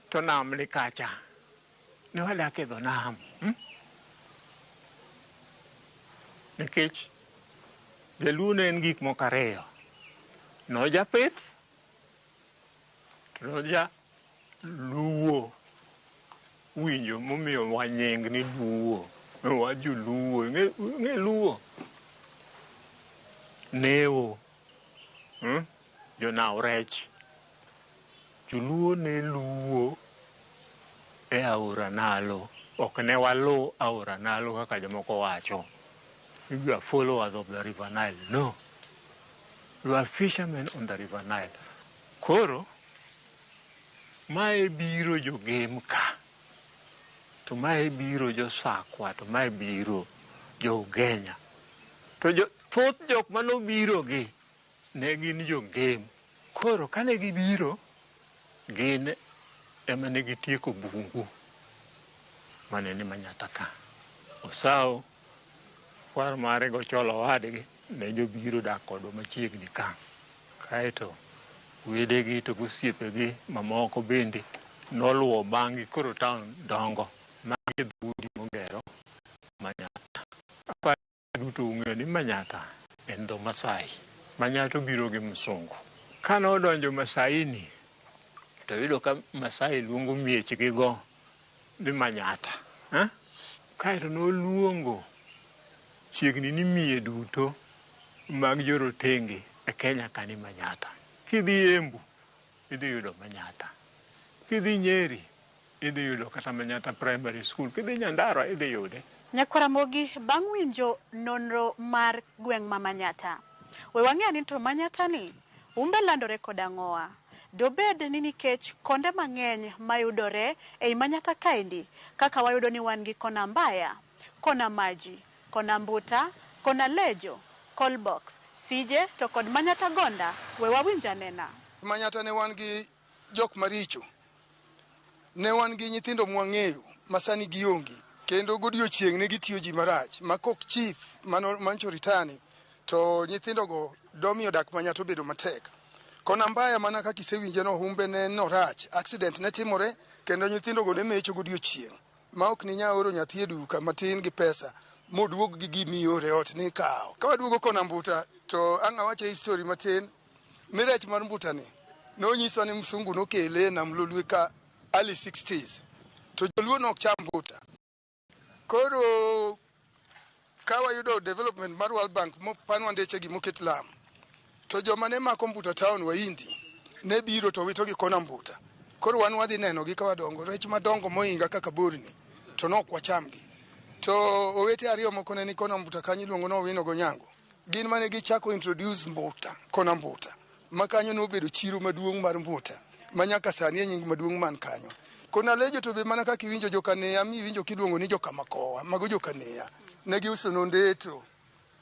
to nam ni kacha ne wadak e dho nam nikech jaluo ne en gik moko ariyo, noja pith to noja luo. Winjo momiyo wanying ni luo, waju luo, ng'e luo neo jonaw rech, joluo ne luo e aora Nalo, ok ne walu aora Nalo kaka jomoko wacho. You are followers of the River Nile. No. You are fishermen on the River Nile. Koro, mae biro jo game ka. To mae biro jo Sakwa, to mae biro jo Ugenya. To thoth jok mano biro gi, ne gin jo game. Koro, kane gibiro, gin ema ne gitieko bungu. Mane ni Manyata ka. Osao, kwar mare go cholo wadgi ne jobiro dak kodwa machiegni ka. Kaeto wedegi to gosiepegi mamoko bende noluwo bang'gi koro taon dongo magi dhudi mogero Manyata. Aparo duto ung'eyo ni Manyata en dho Masai. Manyata obiro gi msungu. Kane odonjo Masai ni to yudo ka Masai luongo miechgi go ni Manyata. Kaeto noluongo chiegni ni miye duto mag jorotenge e Kenya ka ni Manyata. Kidhi Embu, idhi yudo Manyata. Kidhi Nyeri, idhi yudo kata Manyata Primary School. Kidhi Nyandarua, idhi yude. Ramogi, bang' winjo nonro mar gweng' ma Manyata, we wang'eyo ni to Manyata ni umbe landore kod ang'owa. Dobed ni nikech konde mang'eny mayudore ei Manyata kaendi, kaka wayudo ni wan gi Kona Mbaya, Kona Maji, Kona Mbuta, Kona Lejo, Colbox, Sije to kod Manyata Gonda, we wawinja nena. Manyata ne wan gi jok maricho. Ne wan gi nyithindo mwang'eyo masani gionge. kendo godiochieng' ne gitiyo ji marach makok chief mancho ritani to nyithindogo domi odak Manyatta obedo matek. Kona mbaya mana kaka isewinje no humbe ne norach, accident ne timore kendo nyithindogo ne mecho godiochieng' ma ok ni nya oro nyathi e duka matin gi pesa moduog gi gimiore ot ni kawo. Ka waduogo kona mbuta to ang' awache history matin. Mirach mar mbuta ni nonyiswa ni msungu nokele na mlolwe ka early 60s to joluo nok cham mbuta. Koro kawa yudo development mar World Bank panwa ndeche gi moket lam to joma ne mako mbuta town wa Indi ne biro to wito gi kona mbuta. Koro wan wadhi neno gi kawa dongo rech madongo moinga kaka borni to nok wachamgi. To owete ariyo moko ne ni kona mbuta kanyo luongo no Wino go Nyango. Gin mane gichako introduce mbuta, kona mbuta. Makanyo no bedo chiro maduong' mar mbuta. Manyaka sani nying maduong' man kanyo. Kona lejo to be mana kaka iwinjo jokanea mi winjo kiluongo ni jokamakowa. Mago jokanea. Ne giuso nondeto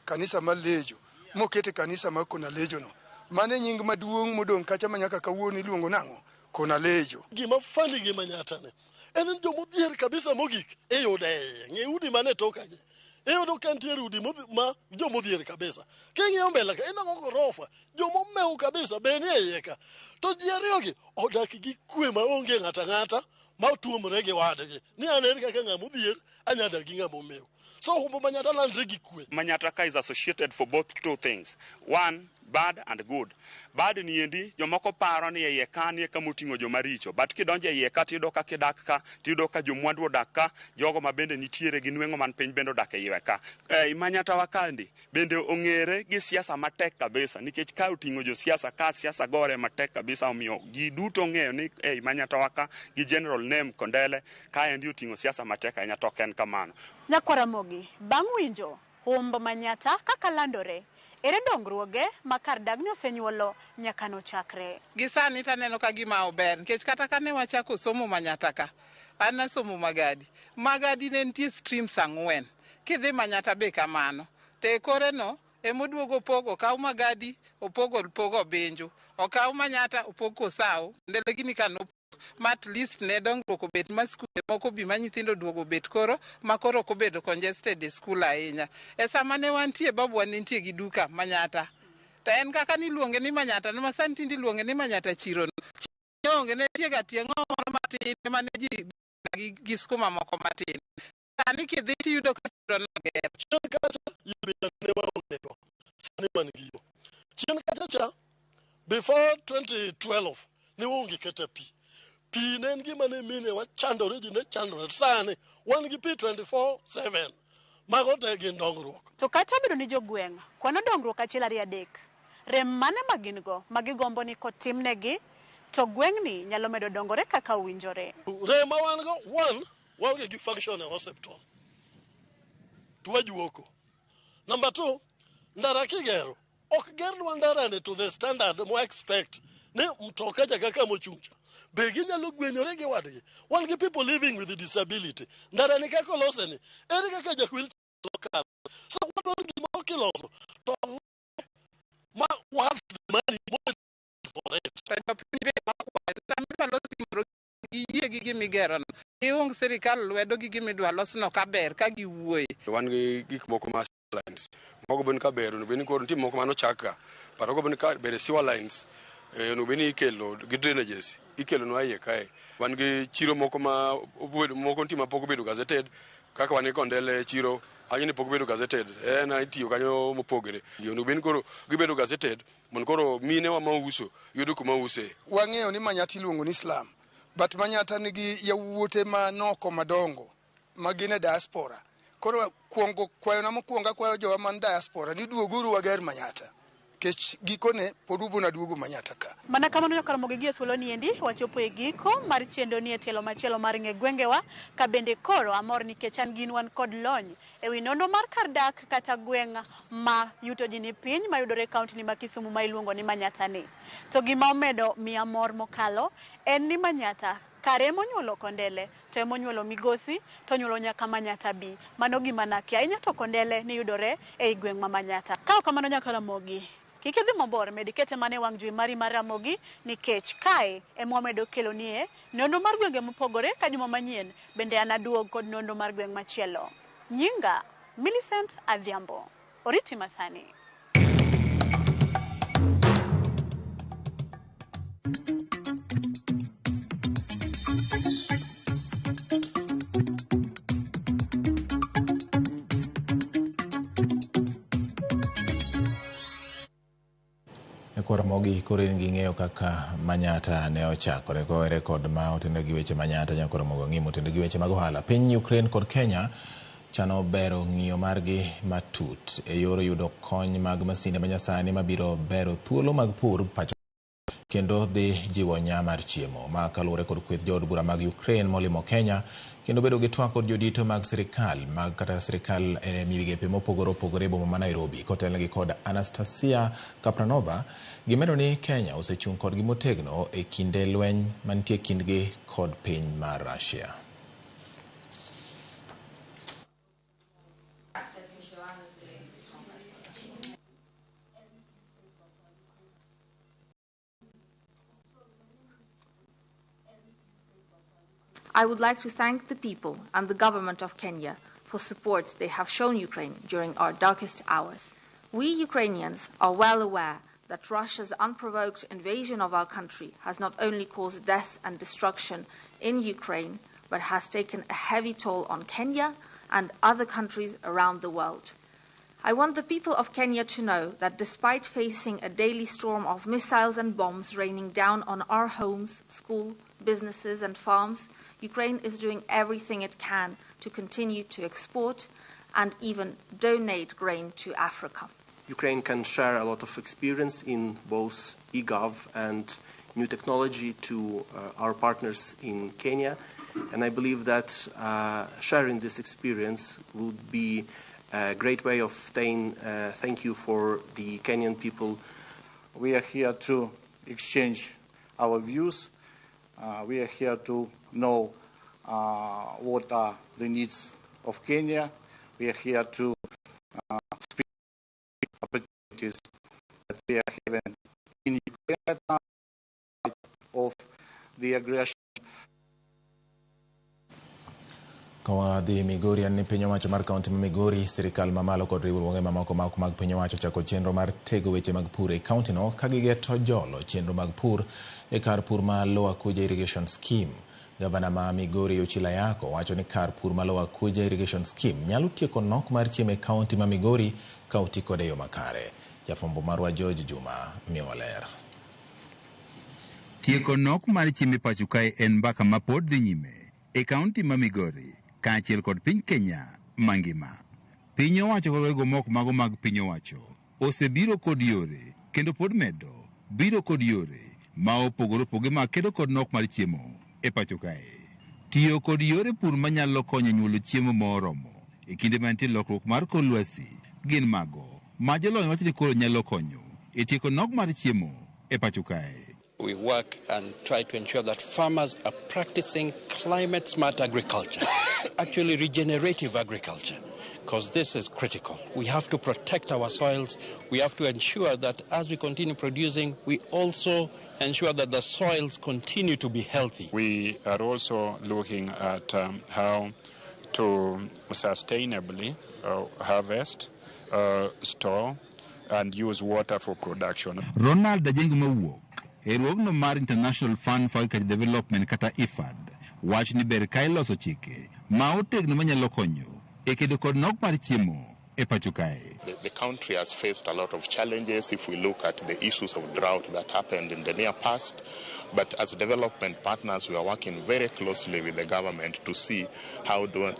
kanisa mar lejo. Mokete kanisa mar kona lejo no. Mane nying maduong' modong' kacha manyaka kawuono iluongo nang'o? Kona lejo. Gima fani gi Manyatta ne. En jomodhier kabisa mogik e yude ng'e udi mane toka gi. Iyudo ka ntiere udi ma jomodhier kabisa. King'iyo mbele ka inang'o gorofa jomomeu kabisa be nie iye ka. To ji ariyogi odak gi kwe maonge ng'ata ng'ata ma otuomre gi wadgi. Ni an eri kaka ng'amodhier anyada gi ng'amomeu. So humbo Manyatta landre gi kwe. Manyatta is associated for both two things. One, bad and good. Bad ni endi jomoko paro ni iye kanie kama oting'o joma richo, but kidonje iye ka tiyudo ka kidak ka tiyudo ka jomwandu odak ka, jogo ma bende nitiere gi nweng'o man piny bende odak e iye ka. Manyatta wa kandi bende ong'ere gi siasa matek kabisa nikech ka oting'o jo siasa ka siasa gore matek kabisa omiyo ji duto ong'eyo ni Manyatta wa ka gi General Name Kondele ka endi oting'o siasa matek ahinya to en kamano. Ramogi, bang' winjo humb Manyatta kaka landore ere dongruoge ma kar dagni osenyuolo nyaka nochakre. Gisani taneno ka gima ober nikech kata kane wachako somo Manyatta ka an nasomo Magadi. Magadi ne nitie streams 4. Kidhi Manyatta be kamano. Te kore no emoduogo pogo kaw Magadi opogo Benjo. Okaw Manyatta opogo Sawo. Ndele gini kano ma at least ne dongruok obet ma skunde moko bi ma nyithindo duogo bet koro ma koro kobedo congested e skul ahinya. E sama ne wantie babu wan nitie gi duka Manyatta. To en kaka niluonge ni Manyatta no masani tindi luonge ni Manyatta chiro. Onge ne tie ga tieng' moro matin mane ji gi skuma moko matin. Sani kidhi tiyudo ka chiro no ger. Chien kacha yibia ne waoneko. Sani man gi yo. Chien kacha cha before 2012 ne wonge kata pi. Pi ne gima ne mine wachandore ji ne chandore sani wan gi pi 24/7 mago te gin dongruok. To kata bedo ni jogweng' kwano dongruok achiel ariyo adek rem mane magin go magigombo ni kotimnegi to gweng'ni nyalo medo dongore kaka owinjore. Rem ma wan go one waonge gi function e hospital tuwajuoko. Number 2 ndara kigero ok gernwa ndarane to the standard mo expect ne mtoka ja kaka mochungcha begi nyalo gwenyore gi wadgi. Wan gi people living with disability ndara ni kako loseni eri kaka jakwil lokal. So wadwaro gima okiloso to ma what the money for it. Yie gi gimigero no iung sirikal lwedo gi gimidwa losno kaber ka giwuoye. Wan gi gik moko ma lines moko ben ka ber no ben ko ntim moko mano chaka paro ko ben ka ber sewer lines no ben ikelo gi drainages ikelo no aye kae. Wan gi chiro moko ma obedo moko ntim mapoko bedo gazetted kaka wan Kondele chiro anyini pok bedo gazetted na itiyo kanyo mopogore no ben koro gibedo gazetted mon koro mine wa mauso yudo kuma use. Wang'eyo ni Manyatta iluongo ni Islam but Manyatta nigi yawuote manoko madongo magine diaspora. Koro kuongo kwayo na mokuonga kwayo jowa man diaspora ni duoguru wager Manyatta kech gikone podubu na duogo Manyatta ka. Mana kama nyo Ramogi gi thuolo ni endi wachopo e giko mar chendo ni tielo machielo mar ng'e gwengewa ka bende koro amor nikech an gin wan kod lony e wi nono mar kar dak kata gweng' ma yuto ji ni piny mayudore kaunti ni ma Kisumu ma iluongo ni Manyatta ni. To gima omedo miya mor mokalo en ni Manyatta kare monyuolo Kondele to emonyuolo Migosi to nyuolo nyaka Manyatta bi. Mano gima nakia ahinya to Kondele ni yudore e gweng' ma Manyatta. Ka kamano nyaka Ramogi Kik idhi mabor, med kete mane wang' jowi mari mar Ramogi nikech kae ema wamedo kelonie nonro mar gwenge mopogore ka juma manyien bende anaduog kod nonro mar gweng' machielo. Nyinga Millicent Adhiambo. Oriti Masani. Ramogi koro in gi ng'eyo kaka Manyata ne ochakore kowere kod ma otende gi weche Manyata nyako Ramogi ng'imo otende gi weche mag ohala. Piny Ukraine kod Kenya chano bero ng'iyo margi matut e yor yudo kony mag masinde manyasani mabiro bero thuolo mag pur pacho kendo dhi jiwo nya mar chiemo ma kaluwore kod kweth jood bura mag Ukraine molimo Kenya kendo bedo gi twak kod jodito mag sirikal mag kata sirikal migepe mopogore opogore boma ma Nairobi kotelnegi kod Anastasia Kapranova gimedo ni Kenya osechung' kodgi motegno e kinde lweny mantie kindgi kod piny mar Russia. I would like to thank the people and the government of Kenya for support they have shown Ukraine during our darkest hours. We Ukrainians are well aware that Russia's unprovoked invasion of our country has not only caused death and destruction in Ukraine, but has taken a heavy toll on Kenya and other countries around the world. I want the people of Kenya to know that despite facing a daily storm of missiles and bombs raining down on our homes, schools, businesses and farms, Ukraine is doing everything it can to continue to export and even donate grain to Africa. Ukraine can share a lot of experience in both e-gov and new technology to our partners in Kenya, and I believe that sharing this experience would be a great way of saying thank you for the Kenyan people. We are here to exchange our views. We are here to know what are the needs of Kenya. We are here to speak opportunities that we are having in Ukraine right now of the aggression. Kawadhi Migori ni piny owacho mar kaunti ma Migori, sirikal mamalo kod riwruoge mamoko mag piny owacho chako chenro mar tego weche mag pur e kaunti no ka gigeto jolo chenro mag pur e kar pur ma Lower Kuja Irrigation Scheme. Gavana ma Migori Ochila Yako wacho ni kar pur ma Lower Kuja Irrigation Scheme nyalo tieko nok mar chiemo e kaunti ma Migori ka oti kod e yo makare. Jafwambo marwa George Juma miyowa ler. Tieko nok mar chiemo pacho kae en mbaka ma pod dhi nyime e kaunti ma Migori kaachiel kod piny Kenya mangima. Piny owacho kod wego moko mago mag piny owacho osebiro kod yore kendo pod medo biro kod yore ma opogore opoge ma kedo kod nok mar chiemo e pacho kae. Tiyo kod yore pur manyalo konyo nyuolo chiemo moromo e kinde mantie lokruok mar kor lwasi gin mago ma jolony wacho ni koro nyalo konyo e tieko nok mar chiemo e pacho kae. We work and try to ensure that farmers are practicing climate-smart agriculture, actually regenerative agriculture, because this is critical. We have to protect our soils. We have to ensure that as we continue producing, we also ensure that the soils continue to be healthy. We are also looking at how to sustainably harvest, store, and use water for production. Ronald Dajengu Mawuok Erwogno mar International Fund for Agriculture Development kata IFAD wach ni ber ka iloso chike ma otegno manyalo konyo e kedo kod nok mar chiemo e pacho kae. The country has faced a lot of challenges if we look at the issues of drought that happened in the near past. But as development partners, we are working very closely with the government to see how do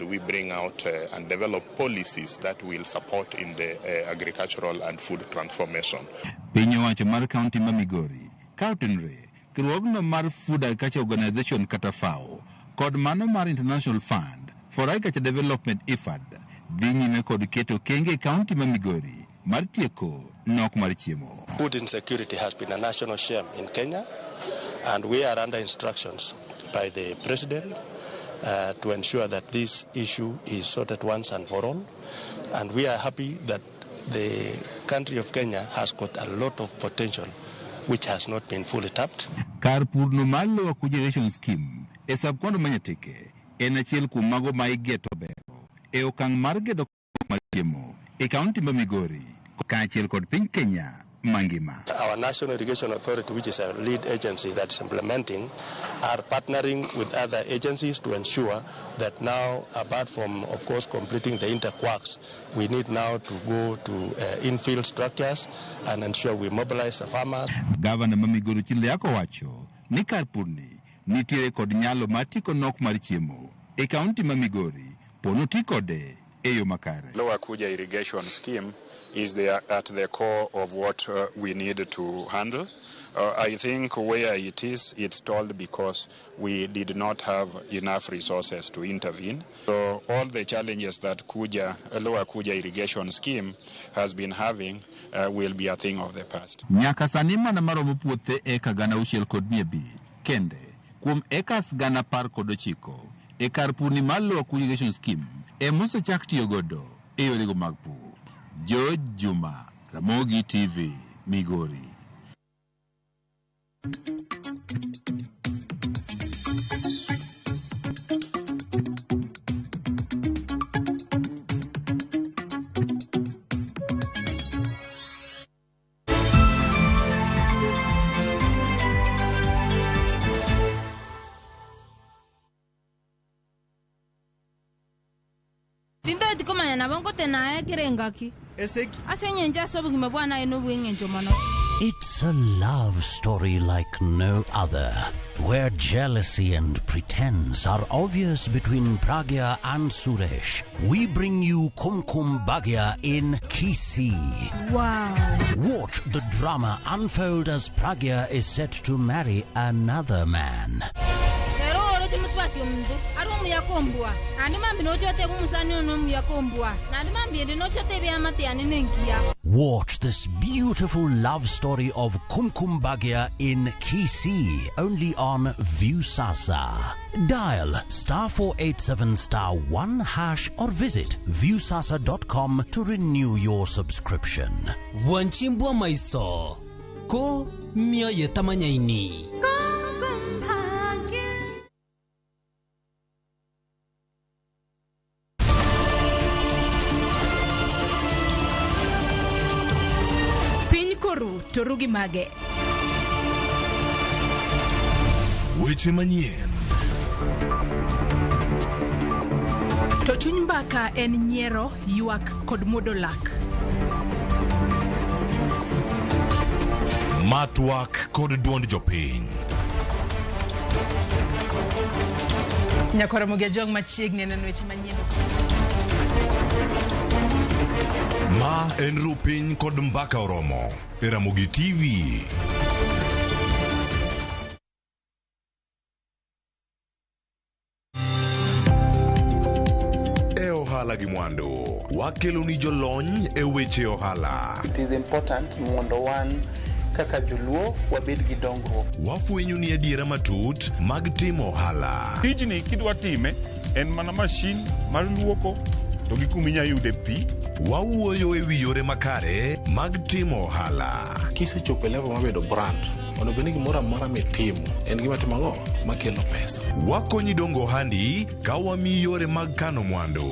we bring out and develop policies that will support in the agricultural and food transformation. Piny owacho mar kaunti ma Migori kautenre kirwogno mar Food Agriculture Organization kata FAO kod mano mar International Fund for Agriculture Development IFAD dhi nyime kod keto kenge kaunti ma Migori mar tieko nok mar chiemo. Food insecurity has been a national shame in Kenya, and we are under instructions by the President to ensure that this issue is sorted once and for all. And we are happy that the country of Kenya has got a lot of potential which has not been fully tapped. Kar purno malo wa cogeneration scheme e sabkwano manyateke en achiel kuom mago ma igeto bero e okang' mar gedo mar chiemo e kaunti ma Migori kaachiel kod piny Kenya mangima. Our National Irrigation Authority, which is a lead agency that's implementing, are partnering with other agencies to ensure that now, apart from, of course, completing the interquarks, we need now to go to infield structures and ensure we mobilize the farmers. Governor ma Migori Chiliako wacho ni kar purni nitiere kod nyalo mar tiko nok mar chiemo e kaunti ma Migori pono tikode e yo makare. Lower Kuja irrigation scheme is at the core of what we need to handle. I think where it is, it's stalled because we did not have enough resources to intervene. So all the challenges that Lower Kuja irrigation scheme has been having will be a thing of the past. Nyaka sani mana maromo puothe eka 6,500 kende kuom ekas 10,019 e kar purni mar Lower Kuja irrigation scheme e mosechak tiyo godo e yorego mag pur. George Juma, Ramogi TV, Migori. It's a love story like no other, where jealousy and pretense are obvious between Pragya and Suresh. We bring you Kumkum Bhagya in Kisii. Wow. Watch the drama unfold as Pragya is set to marry another man. Watch this beautiful love story of Kumkum Bhagya in Kisii, only on Viusasa. Dial *487*1# or visit viusasa.com to renew your subscription. Wanchimbwa maiso ko mia yetamanyaini. Torugi mage. Weche manyien. To chuny mbaka en nyiero, ywak kod muodo lak. Matwak kod duond jopiny. Nyakora Ramogi jog machiegni neno weche manyien. Ma en rupiny kod mbaka oromo e Ramogi TV. E ohala gi mwandu, wakelo ni jolony e weche ohala. It is important mondo wan kaka joluo wabed gi dongruok. Wafwenyo ni adiera matut mag timo ohala. Tijni kidwa time en mana mashin mar luoko to gi kuminya yude pi. Wawuoyo e wi yore makare mag timo ohala. Kisechopo level mabedo brand, ono beni gimoro amora mitimo en gima timo ang'o makelo pesa. Wakonyi dongo handi ka wami yore mag kano mwandu.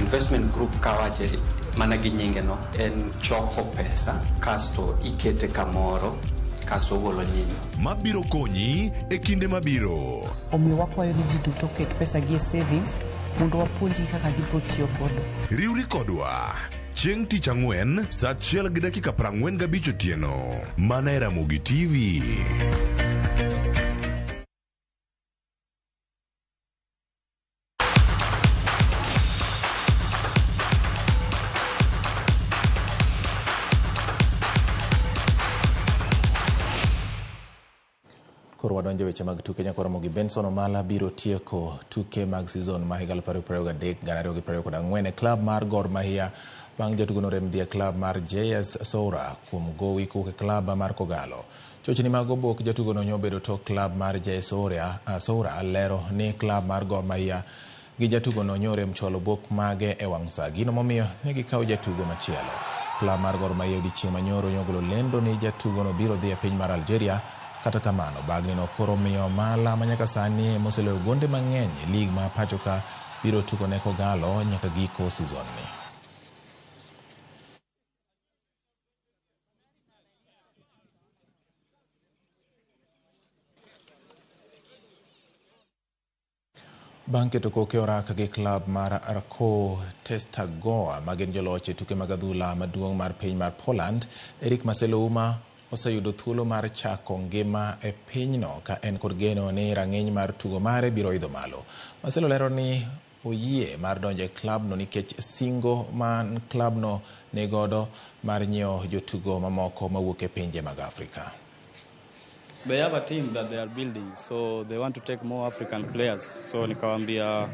Investment group kawache mana gi nyinge no en choko pesa kasto ikete kamoro kasto golo nyinyo. Mabiro konyi e kinde mabiro. Omiyo wakwayo ni ji duto ket pesa gi e savings mondo wapuonji kaka gibiro tiyo godo. Riwri kodwa chieng' tich ang'wen saa 1:45 otieno. Mana e Ramogi TV. Koro wadonjo weche mag tuke. Nyakora Ramogi Benson Omala biro tieko tuke mag season ma higa 2023-2024 e klab mar Gor Mahia bang' jatugo no rem dhie klab mar JS Soura kuom gowi kuke klab mar Kogalo. Chochni mag obok jatugo no nyobedo to klab mar JS Soura lero ni klab mar Gor Mahia gi jatugo no nyore mcholo bok mage e wang' saa. Gino momiyo ne gikawo jatugo machielo. klab mar Gor Mahia odiochieng' manyoro nyogolo lendo ni jatugo no biro dhi e piny mar Algeria. Kata kamano, bagni no koro miyo Mala manyaka sani moseloyo gonde mang'eny e lig ma pacho ka biro tugo ne Kogalo nyaka giko season ni. Bang' keto koke orak gi klab mar Arko Testagoa ma gin joloch e tuke mag adhula maduong' mar piny mar Poland, Eric Marcelo Uma oseyudo thuolo mar chako ngima e pinyno ka en kod geno ni rang'iny mar tugo mare biro idho malo. Marcelo lero ni oyie mar donjo e klabno nikech singo man klabno ne godo mar nyiewo jotugo mamoko mawuok e pinje mag Afrika. They have a team that they are building, so they want to take more African players. So nikawambia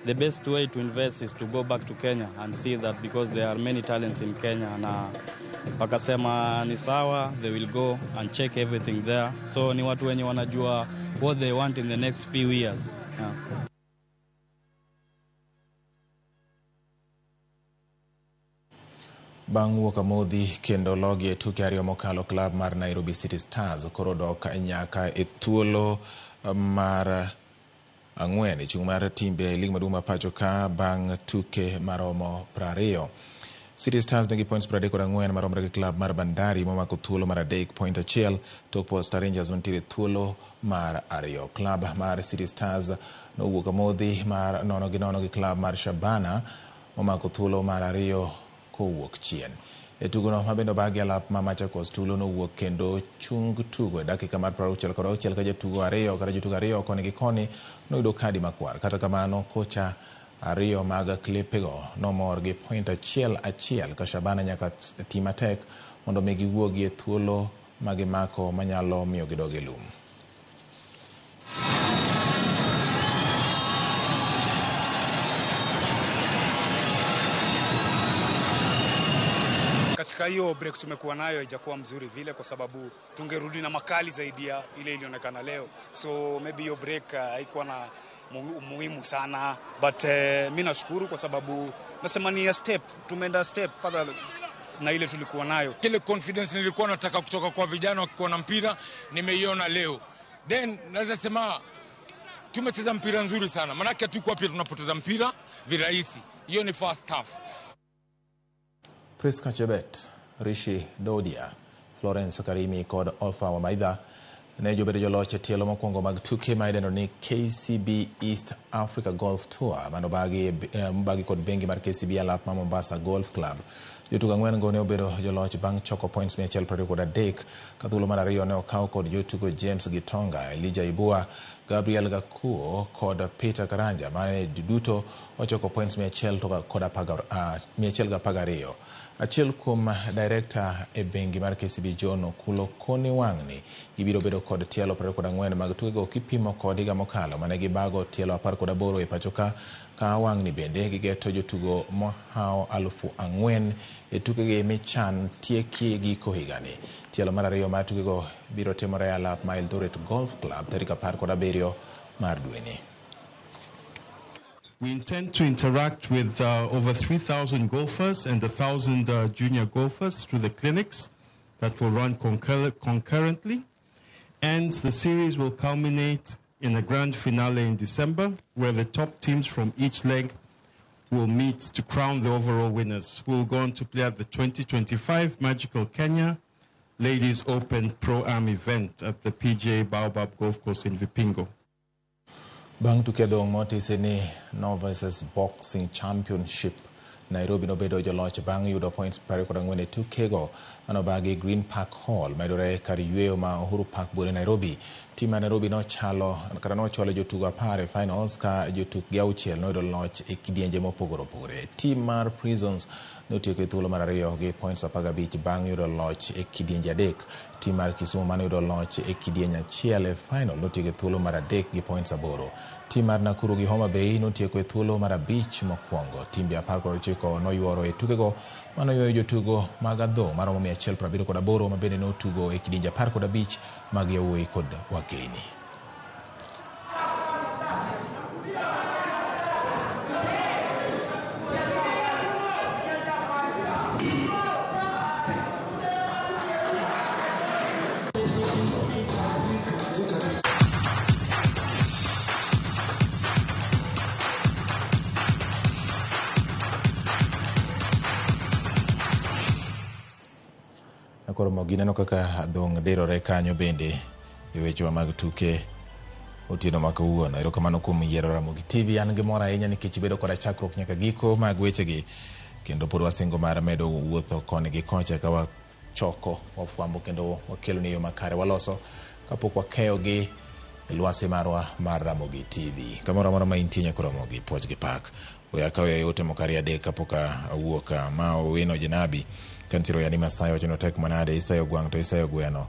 the best way to invest is to go back to Kenya and see that, because there are many talents in Kenya, na wakasema ni sawa, they will go and check everything there. So ni watu wenye wanajua what they want in the next few years. Yeah. Bang' wuok amodhi kendo logi e tuke ariyo mokalo, klab mar Nairobi City Stars koro dok nyaka e thuolo mar ang'wen e chung' mar timbe lig maduong' ma pacho ka bang' tuke maromo 20. City Stars nigi points 34 maromre gi klab mar Bandari momako thuolo mar 3 point achiel, tok Posta Rangers mantiere thuolo mar 2. Klab mar City Stars nowuok amodhi mar 0-0 gi klab mar Shabana momako thuolo mar 2 kowuok chien. E tugono mabende bagi alap ma Machakos tulo nowuok kendo chung tugo e dakika mar 66 ka jotugo ariyo kata jotugo ariyo koni gi koni noyudo kadi makwar. Kata kamano, kocha ariyo mag klepego nomor gi point achiel ka Shabana nyaka ti matek mondo mi giwuogi e thuolo magimako manyalo miyo gidog e lum. Katika hiyo break tumekuwa nayo haijakuwa mzuri vile, kwa sababu tungerudi na makali zaidi ya ile ilionekana leo. So maybe hiyo break haikuwa na muhimu sana, but mimi nashukuru kwa sababu nasema ni a step, tumeenda step further na ile tulikuwa nayo. Kile confidence nilikuwa nataka kutoka kwa vijana wakikuwa na mpira nimeiona leo. Then naweza sema tumecheza mpira nzuri sana, manake hatukuwa pia tunapoteza mpira virahisi. Hiyo ni first half. Priska Chebet, Rishi Dodia, Florence Karimi kod Alpha Wamaidha ne jobedo joloch e tielo mokwongo mag tuke ma idendo ni KCB East Africa Golf Tour mano bagi kod bengi mar KCB alap ma Mombasa Golf Club. Jotugo ang'wen go ne obedo joloch bang' choko points 123 ka thuolo mar 2 ne okaw kod jotugo James Gitonga, Elijah Ibua, Gabriel Gakuo kod Peter Karanja mane duto ochoko points 112. Achiel kuom director e bengi mar KCB John Okulo Koni Wang'ni gibiro bedo kod tielo 24 mag tukego kipimo kod higa mokalo mane gibago tielo 18 e pacho ka Wang'ni bende gigeto jotugo mohao 4,000 e tukegi michan tieki giko higani. Tielo mar 2 mar tukego biro timore alap ma Eldoret Golf Club tarik 17 mar dweni. We intend to interact with over 3,000 golfers and 1,000 junior golfers through the clinics that will run concurrently. And the series will culminate in a grand finale in December, where the top teams from each leg will meet to crown the overall winners, who will go on to play at the 2025 Magical Kenya Ladies Open Pro-Am event at the PGA Baobab Golf Course in Vipingo. Bang' tuke dhong' motisi ni Novices Boxing Championship, Nairobi nobedo joloch bang' yudo points 24 e tukego manobagi Green Park Hall medore kar yweyo ma Uhuru Park bure Nairobi. Tim mar Nairobi nochwalo jotugo 10 e finals ka jotukgi 6 noyudo loch e kidienje mopogore opogore. Tim mar Prisons notieko e thuolo mar 2 gi points 15 bang' yudo loch e kidienje 3. Tim mar Kisumu mane yudo loch e kidienje 1 e final notieko e thuolo mar 3 gi points 8. Tim mar Nakuru gi Homa Bay notieko e thuolo mar 5 mokwongo. Timbe 19 noyuoro e tukego manoyweyo jotugo mag adhong' maromo 178 ma bende notugo e kidienje 15 mag yawuoyi kod wageni. koro Ramogi neno kaka dhong' dirore kanyo bende e wechewa mag tuke otieno ma kawuono. Erokamano kuom yiero Ramogi TV. An gi mor ahinya nikech bedo koda chakruok nyaka giko mag wechegi, kendo pod wasingo mar medo wuotho koni gi kocha ka wachoko, wafwambo kendo wakelo ni yo makare, waloso kapok wakeyogi e lwasi marwa mar Ramogi TV. Kamoro amora ma intie nyaka Ramogi puoch gi pak. Oya kawo yote mokari adek kapok awuok ma Owino Janabi kantiro yani Masayo wachono tek manade isayo gwang' to isayo gweno.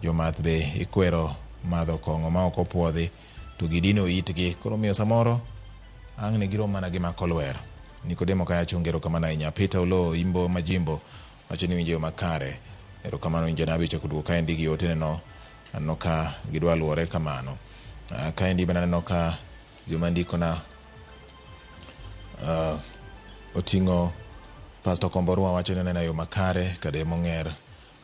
Jomath be ikwero madho kong'o ma ok opuodhi to gidino itgi, koro miyo samoro ang' ne girom mana gi mako lwer. Nikodemo kaya chungero kamana inya Peter Ulo Imbo Majimbo wacho ni winjo makare. Erokamano Janabi chokuduo kaendi gi yote no anno ka gidwa luore kamano. Kaendi bana neno ka joma ndiko na oting'o Pastor Komborwa wacho ni nena yo makare kade mong'er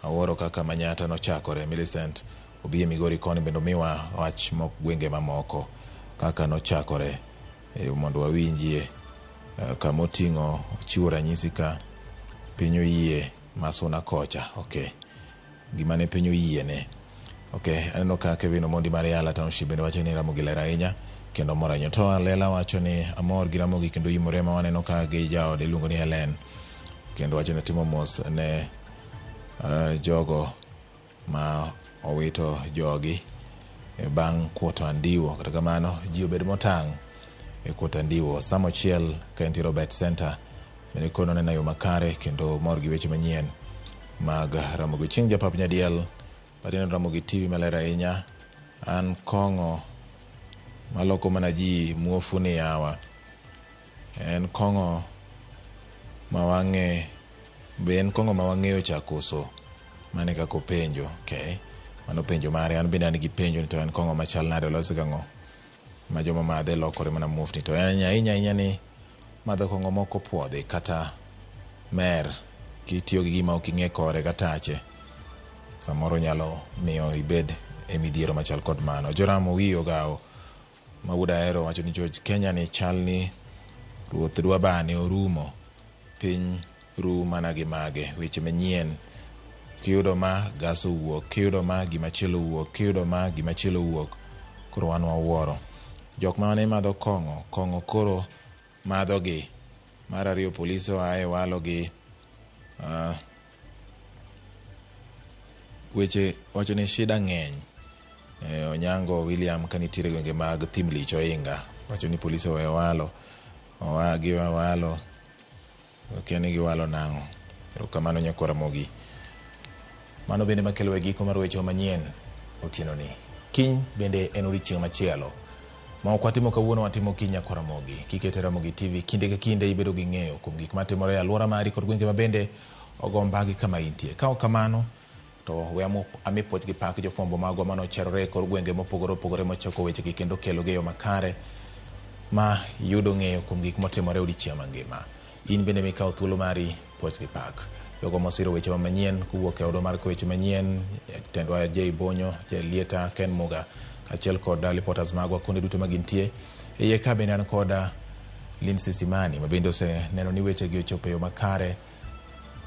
aworo kaka Manyata nochakore. Millicent Obie Migori koni bendo miwa wach mok gwenge mamoko kaka nochakore mondo wawinjie kamoting'o chiwo ranyisi ka pinyo yie masuna kocha. Okay, gimane pinyo yie ne. Okay, aneno ka Kevin Omondi Mariala Township bendo wacho ni Ramogi ler ahinya kendo mor ahinya. To Lela wacho ni amor gi Ramogi kendo OIMORE ma waneno ka gi jaode iluongo ni Helen kendo wacho ni timo mos ne jogo ma owito jogi bang' kuoto andiwo. Kata kamano ji obed motang' e kuoto andiwo. Samochiel kaenti Robert Center bende kono nena yo makare kendo mor gi weche manyien mag Ramogi. Chieng' japap nyadiel patino Ramogi TV maler ahinya. An kong'o maloko mana ji muofu ni yawa en kong'o mawang'e be en kong'o mawang'eyo chakoso mane kako penjo. Okay, mano penjo mare. An bende an gi penjo ni to en kong'o machal nade, olose kang'o ma joma madhe lokore mana muofni. To ahinya ni madho kong'o moko puodhi kata mer kitiyo gi gima ok ing'e kore katache samoro nyalo miyo ibed e midhiero machal kod mano. Joram Owiyo Gawo Mawuda Ero wacho ni George Kenya ni chal ni ruoth dwa bane orumo piny ru mana gi mage. Weche manyien kiyudo ma gaso wuok, kiyudo ma gimachielo wuok, kiyudo ma gimachielo wuok, koro wan wawuoro. Jok ma ne madho kong'o koro madho gi. Mar ariyo polisi oae walo gi weche wacho ni shida ng'eny. Onyango William kanitiere gwenge mag Thimlich Oinga wacho ni polisi oae walo gi walo okeni gi walo nang'o. Erokamano nyaka Ramogi. Mano bende makelo e giko mar weche manyien otieno ni. Kiny bende en odiochieng' machielo ma ok watimo kawuono, watimo kiny nyaka Ramogi. Kikete Ramogi TV kinde ka kinde ibedo gi ng'eyo kuom gik matimore e alwora mari kod gwenge mabende ogombagi kama intie. Ka ok kamano to we ami puoch gi pak jofwambo magwa manocherore e kor gwenge mopogore opogore mochoko wechegi kendo kelo gi yo makare ma yudo ng'eyo kuom gik motimore odiochieng' mangima. In bende mikawo thuolo mari puoch gi pak. Jogo mosiro weche manyien kuwuok e odo mar weche manyien tendwa Jay Bonyo, Jay Lieta, Ken Muga achiel kod reporters magwa kuonde duto magintie. Iye ka bende an koda Lindsay Simani ma bende oseneno ni weche gi ochopo e yo makare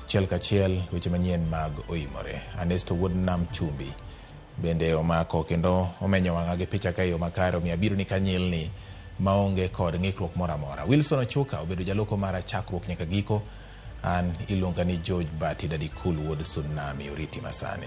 chiel kachiel weche manyien mag OIMORE. Anesto wuod Nam Chumbi bende omako kendo omenyo wang'a gi picha ka yo makare omiyo abiro ni kanyilni maonge kod ng'ikruok moro amora. Wilson Ochuka obedo jaloko mara chakruok nyaka giko. An iluonga ni George Bati Daddy Cool wuod Tsunami oriti masani.